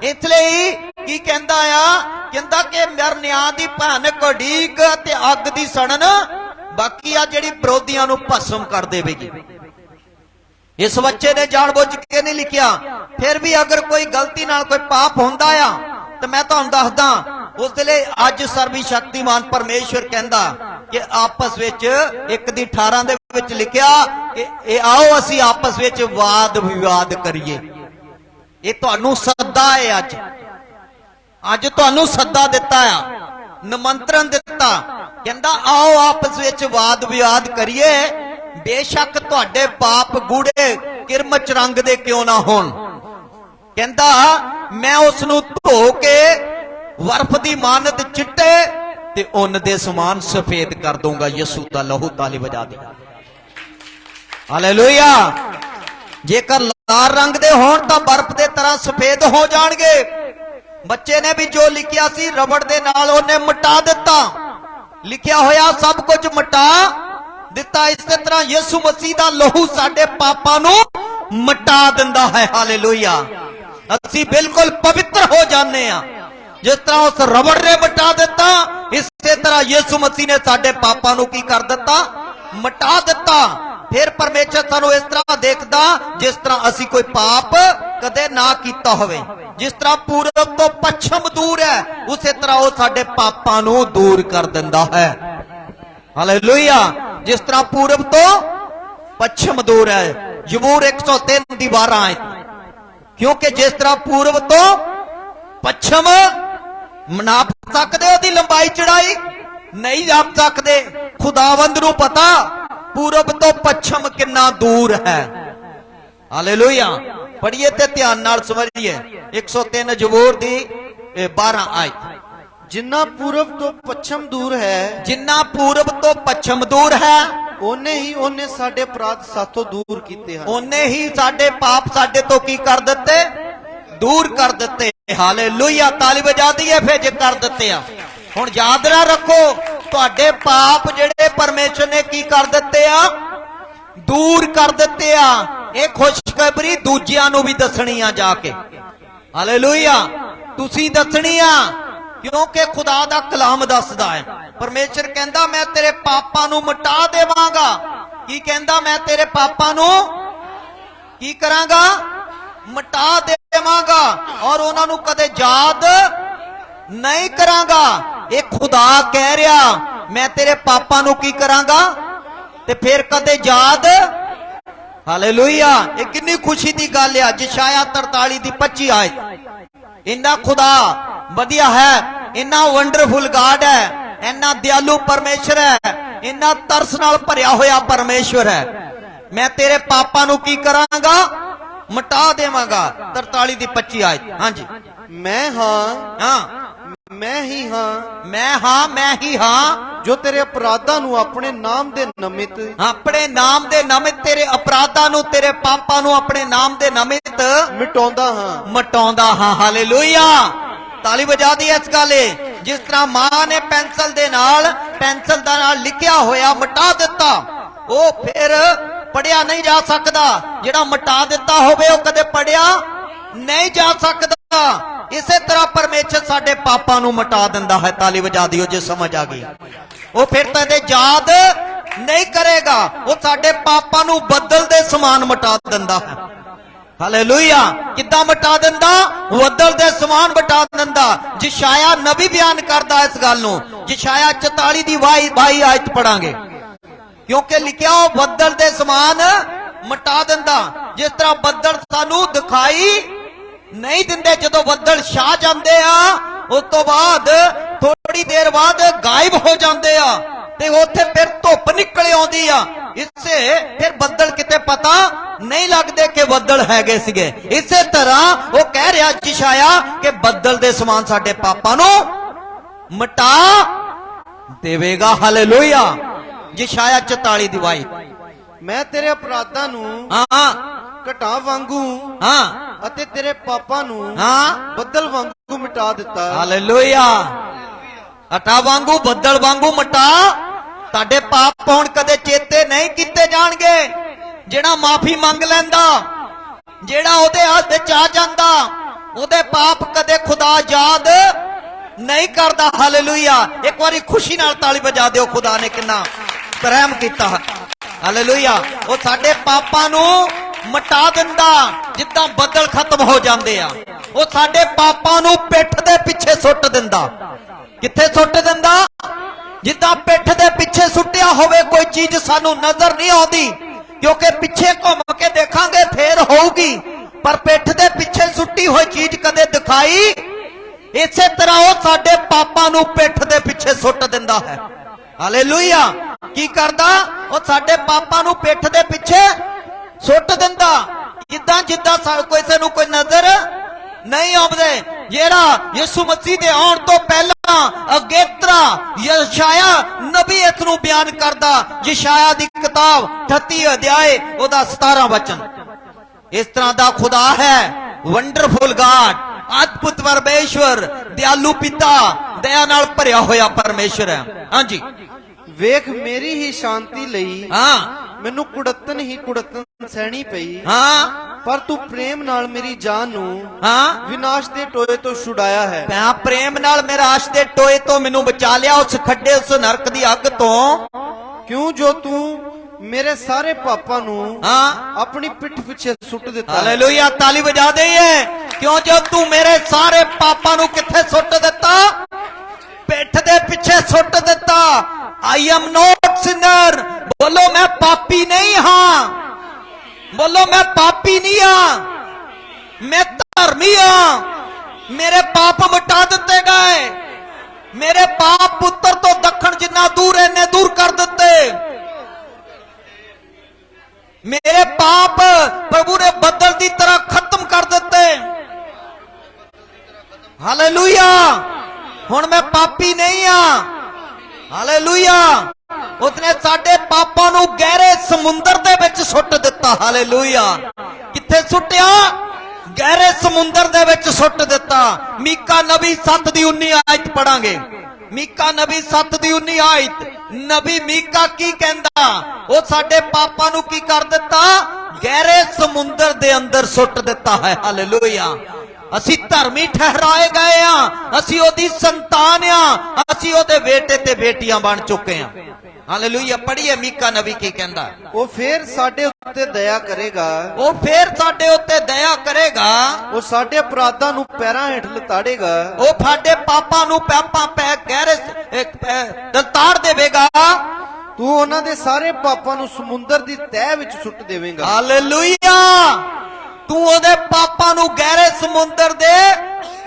ਇਸ ਲਈ ਕੀ ਕਹਿੰਦਾ ਆ, ਕਹਿੰਦਾ ਕਿ ਮੇਰੇ ਨਿਆਂ ਦੀ ਭਿਆਨਕ ਉਡੀਕ ਤੇ ਅੱਗ ਦੀ ਸੜਨ ਬਾਕੀ ਆ, ਜਿਹੜੀ ਵਿਰੋਧੀਆਂ ਨੂੰ ਭਸਮ ਕਰ ਦੇਵੇਗੀ। ਇਸ ਬੱਚੇ ਨੇ ਜਾਣ-ਬੁੱਝ ਕੇ ਨਹੀਂ ਲਿਖਿਆ, ਫਿਰ ਵੀ ਅਗਰ ਕੋਈ ਗਲਤੀ ਨਾਲ ਕੋਈ ਪਾਪ ਹੁੰਦਾ ਆ ਤੇ ਮੈਂ ਤੁਹਾਨੂੰ ਦੱਸਦਾ, ਉਸ ਦੇ ਲਈ ਅੱਜ ਸਰਵੀ ਸ਼ਕਤੀਮਾਨ ਪਰਮੇਸ਼ਵਰ ਕਹਿੰਦਾ ਕਿ ਆਪਸ ਵਿੱਚ 1:18 ਦੇ ਵਿੱਚ ਲਿਖਿਆ ਕਿ ਇਹ ਆਓ ਅਸੀਂ ਆਪਸ ਵਿੱਚ ਵਾਦ ਵਿਵਾਦ ਕਰੀਏ। ਇਹ ਤੁਹਾਨੂੰ ਸੱਦਾ ਹੈ, ਅੱਜ ਤੁਹਾਨੂੰ ਸੱਦਾ ਦਿੱਤਾ ਆ, ਨਿਮੰਤਰਣ ਦਿੱਤਾ। ਕਹਿੰਦਾ ਆਓ ਆਪਸ ਵਿੱਚ ਵਾਦ ਵਿਵਾਦ ਕਰੀਏ, ਬੇਸ਼ੱਕ ਤੁਹਾਡੇ ਪਾਪ ਗੂੜੇ ਕਿਰਮਚ ਰੰਗ ਦੇ ਕਿਉਂ ਨਾ ਹੋਣ। ਕਹਿੰਦਾ ਮੈਂ ਉਸ ਨੂੰ ਧੋ ਕੇ ਬਰਫ਼ ਦੀ ਮਾਨਤ ਚਿੱਟੇ ਤੇ ਉੱਨ ਦੇ ਸਮਾਨ ਸਫੇਦ ਕਰ ਦੂੰਗਾ। ਯਿਸੂ ਦਾ ਲਹੂ ਤਾਲੀ ਵਜਾ ਦੇ, ਹਾਲੇਲੂਇਆ। ਜੇਕਰ ਲਾਲ ਰੰਗ ਦੇ ਹੋਣ ਤਾਂ ਬਰਫ਼ ਦੇ ਤਰ੍ਹਾਂ ਸਫੇਦ ਹੋ ਜਾਣਗੇ। ਬੱਚੇ ਨੇ ਵੀ ਜੋ ਲਿਖਿਆ ਸੀ ਰਬੜ ਦੇ ਨਾਲ ਉਹਨੇ ਮਿਟਾ ਦਿੱਤਾ, ਲਿਖਿਆ ਹੋਇਆ ਸਭ ਕੁਝ ਮਿਟਾ ਦਿੱਤਾ। ਇਸੇ ਤਰ੍ਹਾਂ ਯਿਸੂ ਮਸੀਹ ਦਾ ਲਹੂ ਸਾਡੇ ਪਾਪਾਂ ਨੂੰ ਮਿਟਾ ਦਿੰਦਾ ਹੈ। ਹਾਲੇਲੂਇਆ। ਅਸੀਂ ਬਿਲਕੁਲ ਪਵਿੱਤਰ ਹੋ ਜਾਂਦੇ ਆ। ਜਿਸ ਤਰ੍ਹਾਂ ਉਸ ਰਬੜ ਨੇ ਮਿਟਾ ਦਿੱਤਾ, ਇਸੇ ਤਰ੍ਹਾਂ ਯਿਸੂ ਮਸੀਹ ਨੇ ਸਾਡੇ ਪਾਪਾਂ ਨੂੰ ਕੀ ਕਰ ਦਿੱਤਾ? ਮਿਟਾ ਦਿੱਤਾ। ਫਿਰ ਪਰਮੇਸ਼ਰ ਸਾਨੂੰ ਇਸ ਤਰ੍ਹਾਂ ਦੇਖਦਾ ਜਿਸ ਤਰ੍ਹਾਂ ਅਸੀਂ ਕੋਈ ਪਾਪ ਕਦੇ ਨਾ ਕੀਤਾ ਹੋਵੇ। ਜਿਸ ਤਰ੍ਹਾਂ ਪੂਰਬ ਤੋਂ ਪੱਛਮ ਦੂਰ ਹੈ, ਉਸੇ ਤਰ੍ਹਾਂ ਉਹ ਸਾਡੇ ਪਾਪਾਂ ਨੂੰ ਦੂਰ ਕਰ ਦਿੰਦਾ ਹੈ। ਹਾਲੇਲੂਇਆ। ਜਿਸ ਤਰ੍ਹਾਂ ਪੂਰਬ ਤੋਂ ਪੱਛਮ ਦੂਰ ਹੈ। ਜ਼ਬੂਰ 103 ਦੀ 12 ਆਇਤ। ਕਿਉਂਕਿ ਜਿਸ ਤਰ੍ਹਾਂ ਪੂਰਬ ਤੋਂ ਪੱਛਮ ਨਾਪ ਸਕਦੇ ਉਹਦੀ ਲੰਬਾਈ ਚੜਾਈ ਨਹੀਂ ਨਾਪ ਸਕਦੇ। ਖੁਦਾਵੰਦ ਨੂੰ ਪਤਾ ਪੂਰਬ ਤੋਂ ਪੱਛਮ ਕਿੰਨਾ ਦੂਰ ਹੈ। ਹਾਲੇਲੂਇਆ। ਪੜ੍ਹੀਏ ਤੇ ਧਿਆਨ ਨਾਲ ਸਮਝੀਏ। 103 ਜ਼ਬੂਰ ਦੀ 12 ਆਇਤ। ਜਿੰਨਾ ਪੂਰਬ ਤੋਂ ਪੱਛਮ ਦੂਰ ਹੈ, ਜਿੰਨਾ ਪੂਰਬ ਤੋਂ ਪੱਛਮ ਦੂਰ ਹੈ, ਉਹਨੇ ਸਾਡੇ ਅਪਰਾਧ ਸਾਥੋਂ ਦੂਰ ਕੀਤੇ ਹਨ। ਉਹਨੇ ਹੀ ਸਾਡੇ ਪਾਪ ਸਾਡੇ ਤੋਂ ਕੀ ਕਰ ਦਿੱਤੇ? ਦੂਰ ਕਰ ਦਿੱਤੇ। ਹਾਲੇਲੂਇਆ। ਤਾਲੀ ਵਜਾ ਦਈਏ ਫੇਰ ਜੇ ਕਰ ਦਿੱਤੇ ਆ। ਹੁਣ ਯਾਦ ਨਾ ਰੱਖੋ, ਤੁਹਾਡੇ ਪਾਪ ਜਿਹੜੇ ਪਰਮੇਸ਼ਰ ਨੇ ਕੀ ਕਰ ਦਿੱਤੇ ਆ? ਦੂਰ ਕਰ ਦਿੱਤੇ ਆ। ਇਹ ਖੁਸ਼ਖਬਰੀ ਦੂਜਿਆਂ ਨੂੰ ਵੀ ਦੱਸਣੀ ਆ ਜਾ ਕੇ। ਹਾਲੇਲੂਇਆ। ਤੁਸੀਂ ਦੱਸਣੀ ਆ, ਕਿਉਂਕਿ ਖੁਦਾ ਦਾ ਕਲਾਮ ਦੱਸਦਾ ਹੈ। ਪਰਮੇਸ਼ਰ ਕਹਿੰਦਾ ਮੈਂ ਤੇਰੇ ਪਾਪਾਂ ਨੂੰ ਮਿਟਾ ਦੇਵਾਂਗਾ। ਕੀ ਕਹਿੰਦਾ? ਮੈਂ ਤੇਰੇ ਪਾਪਾਂ ਨੂੰ ਕੀ ਕਰਾਂਗਾ? ਮਿਟਾ ਦੇਵਾਂਗਾ ਔਰ ਉਹਨਾਂ ਨੂੰ ਕਦੇ ਯਾਦ ਨਹੀਂ ਕਰਾਂਗਾ। ਇਹ ਖੁਦਾ ਕਹਿ ਰਿਹਾ ਮੈਂ ਤੇਰੇ ਪਾਪਾਂ ਨੂੰ ਕੀ ਕਰਾਂਗਾ ਤੇ ਫਿਰ ਕਦੇ ਯਾਦ। ਹਾਲੇਲੂਇਆ। ਇਹ ਕਿੰਨੀ ਖੁਸ਼ੀ ਦੀ ਗੱਲ ਆ। ਯਸ਼ਾਇਆ 43 ਦੀ 25 ਆਇਤ। ਇੰਨਾ ਖੁਦਾ ਵਧੀਆ ਹੈ, ਇੰਨਾ ਵੰਡਰਫੁਲ ਗਾਡ ਹੈ, ਇੰਨਾ ਦਿਆਲੂ ਪਰਮੇਸ਼ਰ ਹੈ, ਇੰਨਾ ਤਰਸ ਨਾਲ ਭਰਿਆ ਹੋਇਆ ਪਰਮੇਸ਼ਰ ਹੈ। ਮੈਂ ਤੇਰੇ ਪਾਪਾਂ ਨੂੰ ਕੀ ਕਰਾਂਗਾ? ਮਿਟਾ ਦੇਵਾਂਗਾ। 43 ਦੀ 25 ਆਇਤ। ਹਾਂਜੀ। ਮੈਂ ਹੀ ਹਾਂ ਜੋ ਤੇਰੇ ਅਪਰਾਧਾਂ ਨੂੰ ਆਪਣੇ ਨਾਮ ਦੇ ਨਿਮਿਤ, ਆਪਣੇ ਨਾਮ ਦੇ ਨਿਮਿਤ ਤੇਰੇ ਅਪਰਾਧਾਂ ਨੂੰ, ਤੇਰੇ ਪਾਪਾਂ ਨੂੰ ਆਪਣੇ ਨਾਮ ਦੇ ਨਿਮਿਤ ਮਿਟਾਉਂਦਾ ਹਾਂ। ਹਾਲੇਲੂਇਆ। ਤਾਲੀ ਵਜਾ ਦੀ ਇਸ ਗਾਲੇ। ਜਿਸ ਤਰ੍ਹਾਂ ਮਾਂ ਨੇ ਪੈਨਸਲ ਦੇ ਨਾਲ ਲਿਖਿਆ ਹੋਇਆ ਮਿਟਾ ਦਿੱਤਾ, ਉਹ ਫਿਰ ਪੜਿਆ ਨਹੀਂ ਜਾ ਸਕਦਾ। ਜਿਹੜਾ ਮਿਟਾ ਦਿੱਤਾ ਹੋਵੇ ਉਹ ਕਦੇ ਪੜਿਆ ਨਹੀਂ ਜਾ ਸਕਦਾ। ਇਸੇ ਤਰ੍ਹਾਂ ਪਰਮੇਸ਼ਰ ਸਾਡੇ ਪਾਪਾਂ ਨੂੰ ਮਿਟਾ ਦਿੰਦਾ ਹੈ। ਤਾਲੀ ਵਜਾ ਦਿਓ ਜੇ ਸਮਝ ਆ ਗਈ। ਉਹ ਫਿਰ ਕਦੇ ਯਾਦ ਨਹੀਂ ਕਰੇਗਾ। ਉਹ ਸਾਡੇ ਪਾਪਾਂ ਨੂੰ ਬੱਦਲ ਦੇ ਸਮਾਨ ਮਿਟਾ ਦਿੰਦਾ ਹੈ। ਹਾਲੇਲੂਇਆ। ਕਿੱਦਾਂ ਮਿਟਾ ਦਿੰਦਾ? ਬੱਦਲ ਦੇ ਸਮਾਨ ਮਿਟਾ ਦਿੰਦਾ। ਯਸ਼ਾਇਆ ਨਬੀ ਬਿਆਨ ਕਰਦਾ ਇਸ ਗੱਲ ਨੂੰ। ਯਸ਼ਾਇਆ 44 ਦੀ 22 ਆਇਤ ਪੜਾਂਗੇ। ਕਿਉਂਕਿ ਲਿਖਿਆ ਉਹ ਬੱਦਲ ਦੇ ਸਮਾਨ ਮਿਟਾ ਦਿੰਦਾ। ਜਿਸ ਤਰ੍ਹਾਂ ਬੱਦਲ ਸਾਨੂੰ ਦਿਖਾਈ ਨਹੀਂ ਦਿੰਦੇ, ਜਦੋਂ ਬੱਦਲ ਛਾ ਜਾਂਦੇ ਆ ਉਸ ਤੋਂ ਬਾਅਦ ਥੋੜੀ ਦੇਰ ਬਾਅਦ ਗਾਇਬ ਹੋ ਜਾਂਦੇ ਆ ਤੇ ਉੱਥੇ ਫਿਰ ਧੁੱਪ ਨਿਕਲ ਆਉਂਦੀ ਆ। ਇਸੇ ਫਿਰ ਬੱਦਲ ਕਿਤੇ ਪਤਾ ਨਹੀਂ ਲੱਗਦੇ ਕਿ ਬੱਦਲ ਹੈਗੇ ਸੀਗੇ। ਇਸੇ ਤਰ੍ਹਾਂ ਉਹ ਕਹਿ ਰਿਹਾ ਯਸ਼ਾਇਆ ਕਿ ਬੱਦਲ ਦੇ ਸਮਾਨ ਸਾਡੇ ਪਾਪਾਂ ਨੂੰ ਮਿਟਾ ਦੇਵੇਗਾ। ਹਾਲੇਲੂਇਆ। ਯਸ਼ਾਇਆ 44 ਦੀ 22। ਮੈਂ ਤੇਰੇ ਅਪਰਾਧਾਂ ਨੂੰ ਘਟਾ ਵਾਂਗੂ ਅਤੇ ਤੇਰੇ ਪਾਪਾਂ ਨੂੰ ਬੱਦਲ ਵਾਂਗੂ ਮਿਟਾ ਦਿੱਤਾ। ਹਾਲੇਲੂਇਆ। ਘਟਾ ਵਾਂਗੂ ਬੱਦਲ ਵਾਂਗੂ ਮਿਟਾ। ਤੁਹਾਡੇ ਪਾਪ ਹੁਣ ਕਦੇ ਚੇਤੇ ਨਹੀਂ ਕੀਤੇ ਜਾਣਗੇ। ਜਿਹੜਾ ਮਾਫੀ ਮੰਗ ਲੈਂਦਾ, ਜਿਹੜਾ ਉਹਦੇ ਹੱਥ ਚ ਆ ਜਾਂਦਾ, ਉਹਦੇ ਪਾਪ ਕਦੇ ਖੁਦਾ ਯਾਦ ਨਹੀਂ ਕਰਦਾ। ਹਾਲੇਲੂਇਆ। ਇੱਕ ਵਾਰੀ ਖੁਸ਼ੀ ਨਾਲ ਤਾਲੀ ਵਜਾ ਦਿਓ। ਖੁਦਾ ਨੇ ਕਿੰਨਾ ਰਹਿਮ ਕੀਤਾ। ਹਾਲੇਲੂਇਆ। ਉਹ ਸਾਡੇ ਪਾਪਾਂ ਨੂੰ ਮਿਟਾ ਦਿੰਦਾ ਜਿੱਦਾਂ ਬੱਦਲ ਖਤਮ ਹੋ ਜਾਂਦੇ ਆ। ਉਹ ਸਾਡੇ ਪਾਪਾਂ ਨੂੰ ਪਿੱਠ ਦੇ ਪਿੱਛੇ ਸੁੱਟ ਦਿੰਦਾ। ਕਿੱਥੇ ਸੁੱਟ ਦਿੰਦਾ? ਜਿੱਦਾਂ ਪਿੱਠ ਦੇ ਪਿੱਛੇ ਸੁੱਟਿਆ ਹੋਵੇ ਕੋਈ ਚੀਜ਼ ਸਾਨੂੰ ਨਜ਼ਰ ਨਹੀਂ ਆਉਂਦੀ, ਕਿਉਂਕਿ ਪਿੱਛੇ ਘੁੰਮ ਕੇ ਦੇਖਾਂਗੇ ਫੇਰ ਹੋਊਗੀ, ਪਰ ਪਿੱਠ ਦੇ ਪਿੱਛੇ ਸੁੱਟੀ ਹੋਈ ਚੀਜ਼ ਕਦੇ ਦਿਖਾਈ। ਇਸੇ ਤਰ੍ਹਾਂ ਉਹ ਸਾਡੇ ਪਾਪਾਂ ਨੂੰ ਪਿੱਠ ਦੇ ਪਿੱਛੇ ਸੁੱਟ ਦਿੰਦਾ ਹੈ। ਹਾਲੇਲੂਇਆ। ਕੀ ਕਰਦਾ? ਉਹ ਸਾਡੇ ਪਾਪਾਂ ਨੂੰ ਪਿੱਠ ਦੇ ਪਿੱਛੇ ਸੁੱਟ ਦਿੰਦਾ। ਜਿੱਦਾਂ ਕਿਸੇ ਨੂੰ ਕੋਈ ਨਜ਼ਰ ਨਹੀਂ ਆਉਂਦੇ। ਜਿਹੜਾ ਯਿਸੂ ਮਸੀਹ ਦੇ ਆਉਣ ਤੋਂ ਪਹਿਲਾਂ ਅਗੇਤਰਾ ਯਸ਼ਾਇਆ ਨਬੀ ਇਸ ਨੂੰ ਬਿਆਨ ਕਰਦਾ। ਯਸ਼ਾਇਆ ਦੀ ਕਿਤਾਬ 38 ਅਧਿਆਏ ਉਹਦਾ 17 ਵਚਨ। ਇਸ ਤਰ੍ਹਾਂ ਦਾ ਖੁਦਾ ਹੈ, ਵੰਡਰਫੁਲ ਗਾਡ, ਅਦਭੁਤ ਪਰਮੇਸ਼ਵਰ, ਦਿਆਲੂ ਪਿਤਾ, ਦਇਆ ਨਾਲ ਭਰਿਆ ਹੋਇਆ ਪਰਮੇਸ਼ਰ ਹੈ। ਹਾਂਜੀ। ਵੇਖ ਮੇਰੀ ਹੀ ਸ਼ਾਂਤੀ ਲਈ ਮੈਨੂੰ ਕੁੜੱਤਨ ਸਹਿਣੀ ਪਈ। ਪਰ ਤੂੰ ਪ੍ਰੇਮ ਨਾਲ ਮੇਰੀ ਜਾਨ ਨੂੰ ਹਾਂ ਵਿਨਾਸ਼ ਦੇ ਟੋਏ ਤੋਂ ਛੁਡਾਇਆ ਹੈ। ਮੈਂ ਪ੍ਰੇਮ ਨਾਲ ਨਿਰਾਸ਼ ਦੇ ਟੋਏ ਤੋਂ ਮੈਨੂੰ ਬਚਾ ਲਿਆ, ਉਸ ਖੱਡੇ ਉਸ ਨਰਕ ਦੀ ਅੱਗ ਤੋਂ। ਕਿਉਂ ਜੋ ਤੂੰ ਮੇਰੇ ਸਾਰੇ ਪਾਪਾਂ ਨੂੰ ਹਾਂ ਆਪਣੀ ਪਿੱਠ ਪਿੱਛੇ ਸੁੱਟ ਦਿੱਤਾ ਹੈ। ਹਾਲੇਲੂਇਆ, ਤਾਲੀ ਵਜਾ ਦਈਏ। ਕਿਉਂ ਜੋ ਤੂੰ ਮੇਰੇ ਸਾਰੇ ਪਾਪਾਂ ਨੂੰ ਕਿੱਥੇ ਸੁੱਟ ਦਿੱਤਾ? ਪਿੱਠ ਦੇ ਪਿੱਛੇ ਸੁੱਟ ਦਿੱਤਾ। I am not sinner. ਬੋਲੋ ਮੈਂ ਪਾਪੀ ਨਹੀਂ ਹਾਂ। ਬੋਲੋ ਮੈਂ ਪਾਪੀ ਨਹੀਂ ਹਾਂ, ਮੈਂ ਧਰਮੀ ਹਾਂ। ਮੇਰੇ ਪਾਪ ਮਿਟਾ ਦਿੱਤੇ ਗਏ। ਮੇਰੇ ਪਾਪ ਉੱਤਰ ਤੋਂ ਦੱਖਣ ਜਿੰਨਾ ਦੂਰ ਇੰਨੇ ਦੂਰ ਕਰ ਦਿੱਤੇ। ਮੇਰੇ ਪਾਪ ਪ੍ਰਭੂ ਨੇ ਬੱਦਲ ਦੀ ਤਰ੍ਹਾਂ ਖਤਮ ਕਰ ਦਿੱਤੇ। ਹਾਲੇਲੂਇਆ, ਹੁਣ ਮੈਂ ਪਾਪੀ ਨਹੀਂ ਹਾਂ। ਹਾਲੇਲੂਇਆ, ਉਸਨੇ ਸਾਡੇ ਪਾਪਾਂ ਨੂੰ ਗਹਿਰੇ ਸਮੁੰਦਰ ਦੇ ਵਿੱਚ ਸੁੱਟ ਦਿੱਤਾ। ਹਾਲੇਲੂਇਆ, ਕਿੱਥੇ ਸੁੱਟਿਆ? ਗਹਿਰੇ ਸਮੁੰਦਰ ਦੇ ਵਿੱਚ ਸੁੱਟ ਦਿੱਤਾ। ਮੀਕਾ ਨਬੀ 7 ਦੀ 19 ਆਇਤ ਪੜਾਂਗੇ। ਮੀਕਾ ਨਬੀ 7 ਦੀ 19 ਆਇਤ। ਨਬੀ ਮੀਕਾ ਕੀ ਕਹਿੰਦਾ? ਉਹ ਸਾਡੇ ਪਾਪਾਂ ਨੂੰ ਕੀ ਕਰ ਦਿੱਤਾ? ਗਹਿਰੇ ਸਮੁੰਦਰ ਦੇ ਅੰਦਰ ਸੁੱਟ ਦਿੱਤਾ ਹੈ। ਹਾਲੇਲੂਇਆ, ਅਸੀਂ ਧਰਮੀ ਠਹਿਰਾਏ ਗਏ ਆ, ਅਸੀਂ ਉਹਦੀ ਸੰਤਾਨ ਆ, ਅਸੀਂ ਉਹਦੇ ਬੇਟੇ ਤੇ ਬੇਟੀਆਂ ਬਣ ਚੁੱਕੇ ਆ। ਹਾਲੇਲੂਇਆ, ਪੜ੍ਹੀਏ ਮੀਕਾ ਨਬੀ ਕੀ ਕਹਿੰਦਾ। ਉਹ ਫੇਰ ਸਾਡੇ ਉੱਤੇ ਦਇਆ ਕਰੇਗਾ। ਉਹ ਫੇਰ ਸਾਡੇ ਉੱਤੇ ਦਇਆ ਕਰੇਗਾ। ਉਹ ਸਾਡੇ ਅਪਰਾਧਾਂ ਨੂੰ ਪੈਰਾਂ ਹੇਠ ਲਤਾੜੇਗਾ। ਉਹ ਸਾਡੇ ਪਾਪਾਂ ਨੂੰ ਪਾਪਾਂ ਪੈ ਗਹਿਰੇ ਦਲਤਾੜ ਦੇਵੇਗਾ। ਤੂੰ ਉਹਨਾਂ ਦੇ ਸਾਰੇ ਪਾਪਾਂ ਨੂੰ ਸਮੁੰਦਰ ਦੀ ਤਹਿ ਵਿੱਚ ਸੁੱਟ ਦੇਵੇਂਗਾ। ਹਾਲੇਲੂਇਆ, ਤੂੰ ਉਹਦੇ ਪਾਪਾਂ ਨੂੰ ਗਹਿਰੇ ਸਮੁੰਦਰ ਦੇ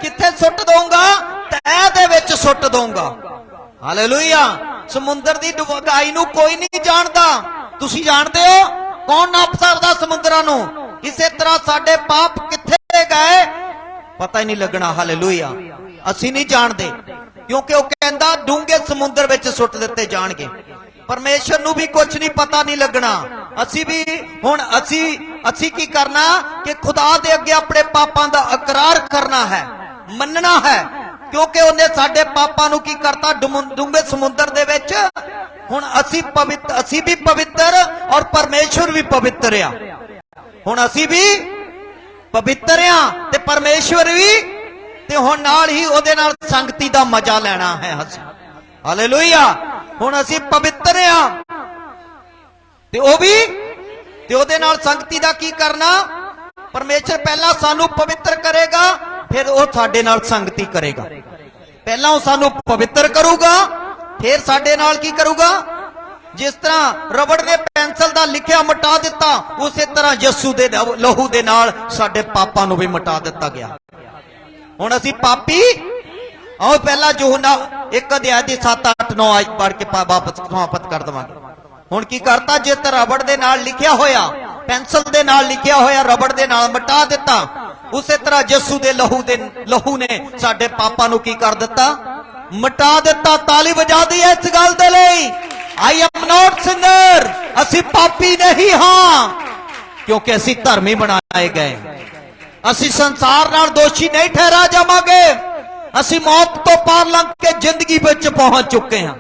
ਕਿੱਥੇ ਸੁੱਟ ਦਊਂਗਾ? ਤਹਿ ਦੇ ਵਿੱਚ ਸੁੱਟ ਦਊਂਗਾ। ਹਾਲੇਲੂਇਆ, ਸਮੁੰਦਰ ਦੀ ਡੂੰਘਾਈ ਨੂੰ ਕੋਈ ਨਹੀਂ ਜਾਣਦਾ। ਤੁਸੀਂ ਜਾਣਦੇ ਹੋ? ਕੌਣ ਨਾਪ ਸਕਦਾ ਸਮੁੰਦਰਾਂ ਨੂੰ? ਇਸੇ ਤਰ੍ਹਾਂ ਸਾਡੇ ਪਾਪ ਕਿੱਥੇ ਗਏ ਪਤਾ ਹੀ ਨਹੀਂ ਲੱਗਣਾ। ਹਾਲੇਲੂਇਆ, ਅਸੀਂ ਨਹੀਂ ਜਾਣਦੇ, ਕਿਉਂਕਿ ਉਹ ਕਹਿੰਦਾ ਡੂੰਘੇ ਸਮੁੰਦਰ ਵਿੱਚ ਸੁੱਟ ਦਿੱਤੇ ਜਾਣਗੇ। ਪਰਮੇਸ਼ਰ ਨੂੰ ਵੀ ਕੁਝ ਨਹੀਂ ਪਤਾ ਨਹੀਂ ਲੱਗਣਾ। ਅਸੀਂ ਵੀ ਹੁਣ ਅਸੀਂ ਕੀ ਕਰਨਾ ਕਿ ਖੁਦਾ ਦੇ ਅੱਗੇ ਆਪਣੇ ਪਾਪਾਂ ਦਾ ਇਕਰਾਰ ਕਰਨਾ ਹੈ, ਮੰਨਣਾ ਹੈ, ਕਿਉਂਕਿ ਉਹਨੇ ਸਾਡੇ ਪਾਪਾਂ ਨੂੰ ਕੀ ਕਰਤਾ? ਡੂੰਘੇ ਸਮੁੰਦਰ ਦੇ ਵਿੱਚ। ਹੁਣ ਅਸੀਂ ਵੀ ਪਵਿੱਤਰ ਔਰ ਪਰਮੇਸ਼ਰ ਵੀ ਪਵਿੱਤਰ ਆ। ਹੁਣ ਅਸੀਂ ਵੀ ਪਵਿੱਤਰ ਆ ਤੇ ਪਰਮੇਸ਼ਰ ਵੀ, ਤੇ ਹੁਣ ਨਾਲ ਹੀ ਉਹਦੇ ਨਾਲ ਸੰਗਤੀ ਦਾ ਮਜ਼ਾ ਲੈਣਾ ਹੈ। ਹਾਲੇਲੂਇਆ, ਹੁਣ ਅਸੀਂ ਪਵਿੱਤਰ ਆ ਤੇ ਉਹ ਵੀ, ਤੇ ਉਹਦੇ ਨਾਲ ਸੰਗਤੀ ਦਾ ਕੀ ਕਰਨਾ? ਪਰਮੇਸ਼ਰ ਪਹਿਲਾਂ ਸਾਨੂੰ ਪਵਿੱਤਰ ਕਰੇਗਾ, ਫਿਰ ਉਹ ਸਾਡੇ ਨਾਲ ਸੰਗਤੀ ਕਰੇਗਾ। ਪਹਿਲਾਂ ਉਹ ਸਾਨੂੰ ਪਵਿੱਤਰ ਕਰੂਗਾ, ਫਿਰ ਸਾਡੇ ਨਾਲ ਕੀ ਕਰੂਗਾ? ਜਿਸ ਤਰ੍ਹਾਂ ਰਬੜ ਨੇ ਪੈਨਸਲ ਦਾ ਲਿਖਿਆ ਮਿਟਾ ਦਿੱਤਾ, ਉਸੇ ਤਰ੍ਹਾਂ ਯਿਸੂ ਦੇ ਲਹੂ ਦੇ ਨਾਲ ਸਾਡੇ ਪਾਪਾਂ ਨੂੰ ਵੀ ਮਿਟਾ ਦਿੱਤਾ ਗਿਆ। ਹੁਣ ਅਸੀਂ ਪਾਪੀ। ਆਓ ਪਹਿਲਾਂ ਯੋਹਨਾ 1 ਅਧਿਆਇ ਦੀ 7, 8, 9 ਆਇਤ ਪੜ੍ਹ ਕੇ ਵਾਪਸ ਸਮਾਪਤ ਕਰ ਦਵਾਂਗੇ। ਹੁਣ ਕੀ ਕਰਤਾ? ਜਿਸ ਤਰ੍ਹਾਂ ਰਬੜ ਦੇ ਨਾਲ ਲਿਖਿਆ ਹੋਇਆ, ਪੈਨਸਲ ਦੇ ਨਾਲ ਲਿਖਿਆ ਹੋਇਆ ਰਬੜ ਦੇ ਨਾਲ ਮਿਟਾ ਦਿੱਤਾ, ਉਸੇ ਤਰ੍ਹਾਂ ਯਿਸੂ ਦੇ ਲਹੂ ਨੇ ਸਾਡੇ ਪਾਪਾਂ ਨੂੰ ਕੀ ਕਰ ਦਿੱਤਾ? ਮਿਟਾ ਦਿੱਤਾ। ਤਾਲੀ ਵਜਾ ਦਈਏ ਇਸ ਗੱਲ ਦੇ ਲਈ। I am not sinner. ਅਸੀਂ ਪਾਪੀ ਨਹੀਂ ਹਾਂ, ਕਿਉਂਕਿ ਅਸੀਂ ਧਰਮੀ ਬਣਾਏ ਗਏ। ਅਸੀਂ ਸੰਸਾਰ ਨਾਲ ਦੋਸ਼ੀ ਨਹੀਂ ਠਹਿਰਾ ਜਾਵਾਂਗੇ। ਅਸੀਂ ਮੌਤ ਤੋਂ ਪਾਰ ਲੰਘ ਕੇ ਜ਼ਿੰਦਗੀ ਵਿੱਚ ਪਹੁੰਚ ਚੁੱਕੇ ਹਾਂ।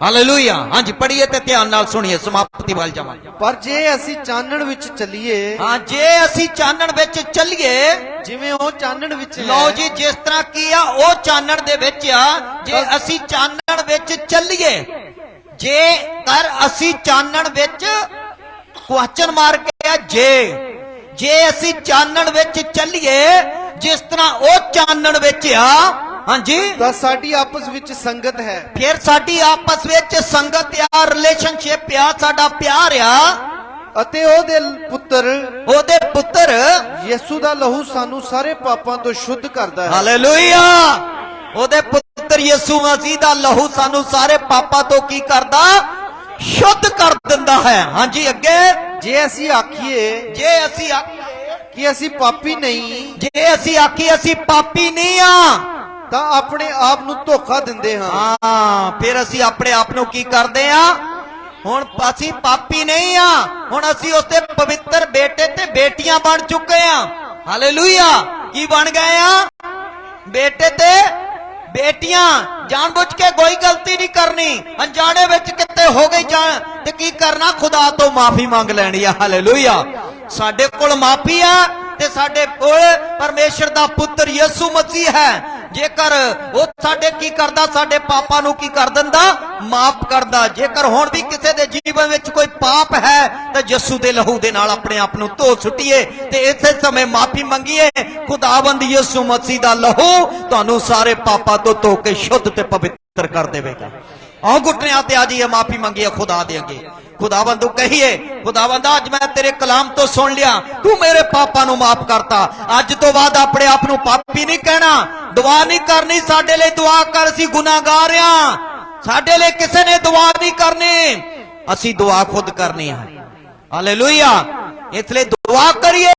ਹਾਲੇਲੂਇਆ, ਹਾਂਜੀ ਪੜ੍ਹੀਏ ਤੇ ਧਿਆਨ ਨਾਲ ਸੁਣੀਏ, ਸਮਾਪਤੀ ਵੱਲ ਜਾਵਾਂਗੇ। ਪਰ ਜੇ ਅਸੀਂ ਚਾਨਣ ਵਿੱਚ ਚੱਲੀਏ, ਹਾਂ, ਜੇ ਅਸੀਂ ਚਾਨਣ ਵਿੱਚ ਚੱਲੀਏ, ਜਿਵੇਂ ਉਹ ਚਾਨਣ ਵਿੱਚ ਹੈ। ਲਓ ਜੀ, ਜਿਸ ਤਰ੍ਹਾਂ ਕੀ ਆ ਉਹ ਚਾਨਣ ਦੇ ਵਿੱਚ ਆ। ਜੇ ਅਸੀਂ ਚਾਨਣ ਵਿੱਚ ਚੱਲੀਏ, ਜੇਕਰ ਅਸੀਂ ਚਾਨਣ ਵਿੱਚ ਕੁਐਸਚਨ ਮਾਰ ਕੇ ਆ, ਜੇ ਅਸੀਂ ਚਾਨਣ ਵਿੱਚ ਚੱਲੀਏ ਜਿਸ ਤਰ੍ਹਾਂ ਉਹ ਚਾਨਣ ਵਿੱਚ ਆ, ਹਾਂਜੀ, ਤਾਂ ਸਾਡੀ ਆਪਸ ਵਿੱਚ ਸੰਗਤ ਹੈ। ਫਿਰ ਸਾਡੀ ਆਪਸ ਵਿੱਚ ਸੰਗਤ ਆ, ਰਿਲੇਸ਼ਨਸ਼ਿਪ ਆ, ਸਾਡਾ ਪਿਆਰ ਆ। ਅਤੇ ਉਹਦੇ ਪੁੱਤਰ ਯਿਸੂ ਦਾ ਲਹੂ ਸਾਨੂੰ ਸਾਰੇ ਪਾਪਾਂ ਤੋਂ ਸ਼ੁੱਧ ਕਰਦਾ ਹੈ। ਹਾਲੇਲੂਇਆ, ਉਹਦੇ ਪੁੱਤਰ ਯਿਸੂ ਮਸੀਹ ਦਾ ਲਹੂ ਸਾਨੂੰ ਸਾਰੇ ਪਾਪਾਂ ਤੋਂ ਕੀ ਕਰਦਾ? ਸ਼ੁੱਧ ਕਰ ਦਿੰਦਾ ਹੈ। ਹਾਂਜੀ, ਅੱਗੇ ਜੇ ਅਸੀਂ ਆਖੀਏ ਕਿ ਅਸੀਂ ਪਾਪੀ ਨਹੀਂ, ਜੇ ਅਸੀਂ ਆਖੀਏ ਅਸੀਂ ਪਾਪੀ ਨਹੀਂ ਆ, ਤਾਂ ਆਪਣੇ ਆਪ ਨੂੰ ਧੋਖਾ ਦਿੰਦੇ ਹਾਂ। ਹਾਂ, ਫਿਰ ਅਸੀਂ ਆਪਣੇ ਆਪ ਨੂੰ ਕੀ ਕਰਦੇ ਆ? ਹੁਣ ਅਸੀਂ ਪਾਪੀ ਨਹੀਂ ਆ, ਹੁਣ ਅਸੀਂ ਉਸਦੇ ਪਵਿੱਤਰ ਬੇਟੇ ਤੇ ਬੇਟੀਆਂ ਬਣ ਚੁੱਕੇ ਆ। ਹਾਲੇਲੂਇਆ, ਕੀ ਬਣ ਗਏ ਆ? ਬੇਟੇ ਤੇ ਬੇਟੀਆਂ। ਜਾਣਬੁੱਝ ਕੇ ਕੋਈ ਗਲਤੀ ਨਹੀਂ ਕਰਨੀ, ਅਣਜਾਣੇ ਵਿੱਚ ਕਿਤੇ ਹੋ ਗਈ ਤੇ ਕੀ ਕਰਨਾ? ਖੁਦਾ ਤੋਂ ਮਾਫੀ ਮੰਗ ਲੈਣੀ ਆ। ਹਾਲੇਲੂਇਆ, ਸਾਡੇ ਕੋਲ ਮਾਫੀ ਹੈ ਤੇ ਸਾਡੇ ਕੋਲ ਪਰਮੇਸ਼ਰ ਦਾ ਪੁੱਤਰ ਯਿਸੂ ਮਸੀਹ ਹੈ। ਜੇਕਰ ਉਹ ਸਾਡੇ ਕੀ ਕਰਦਾ, ਸਾਡੇ ਪਾਪਾਂ ਨੂੰ ਕੀ ਕਰ ਦਿੰਦਾ, ਮਾਫ ਕਰਦਾ। ਜੇਕਰ ਹੁਣ ਵੀ ਕਿਸੇ ਦੇ ਜੀਵਨ ਵਿੱਚ ਕੋਈ ਪਾਪ ਹੈ ਤਾਂ ਯਿਸੂ ਦੇ ਲਹੂ ਦੇ ਨਾਲ ਆਪਣੇ ਆਪ ਨੂੰ ਧੋ ਸੁੱਟੀਏ ਤੇ ਇਸੇ ਸਮੇਂ ਮਾਫੀ ਮੰਗੀਏ। ਖੁਦਾਵੰਦ ਯਿਸੂ ਮਸੀਹ ਦਾ ਲਹੂ ਤੁਹਾਨੂੰ ਸਾਰੇ ਪਾਪਾਂ ਤੋਂ ਧੋ ਕੇ ਸ਼ੁੱਧ ਤੇ ਪਵਿੱਤਰ ਕਰ ਦੇਵੇਗਾ। ਆਓ ਘੁਟਨਿਆਂ ਤੇ ਆ ਜਾਈਏ, ਮਾਫੀ ਮੰਗੀਏ खुदा दे अगे। खुदावंद को कहिए, खुदावंद आज मैं तेरे कलाम तो सुन लिया, तू मेरे पापा नु माफ करता। अज तो बाद अपने आप नु पापी नहीं कहना, दुआ नहीं करनी। साडे लिए दुआ कर, असीं गुनाहगार हां, साडे लिए किसी ने दुआ नहीं करनी, असीं दुआ खुद करनी है। हालेलुया। इसलिए दुआ करिए।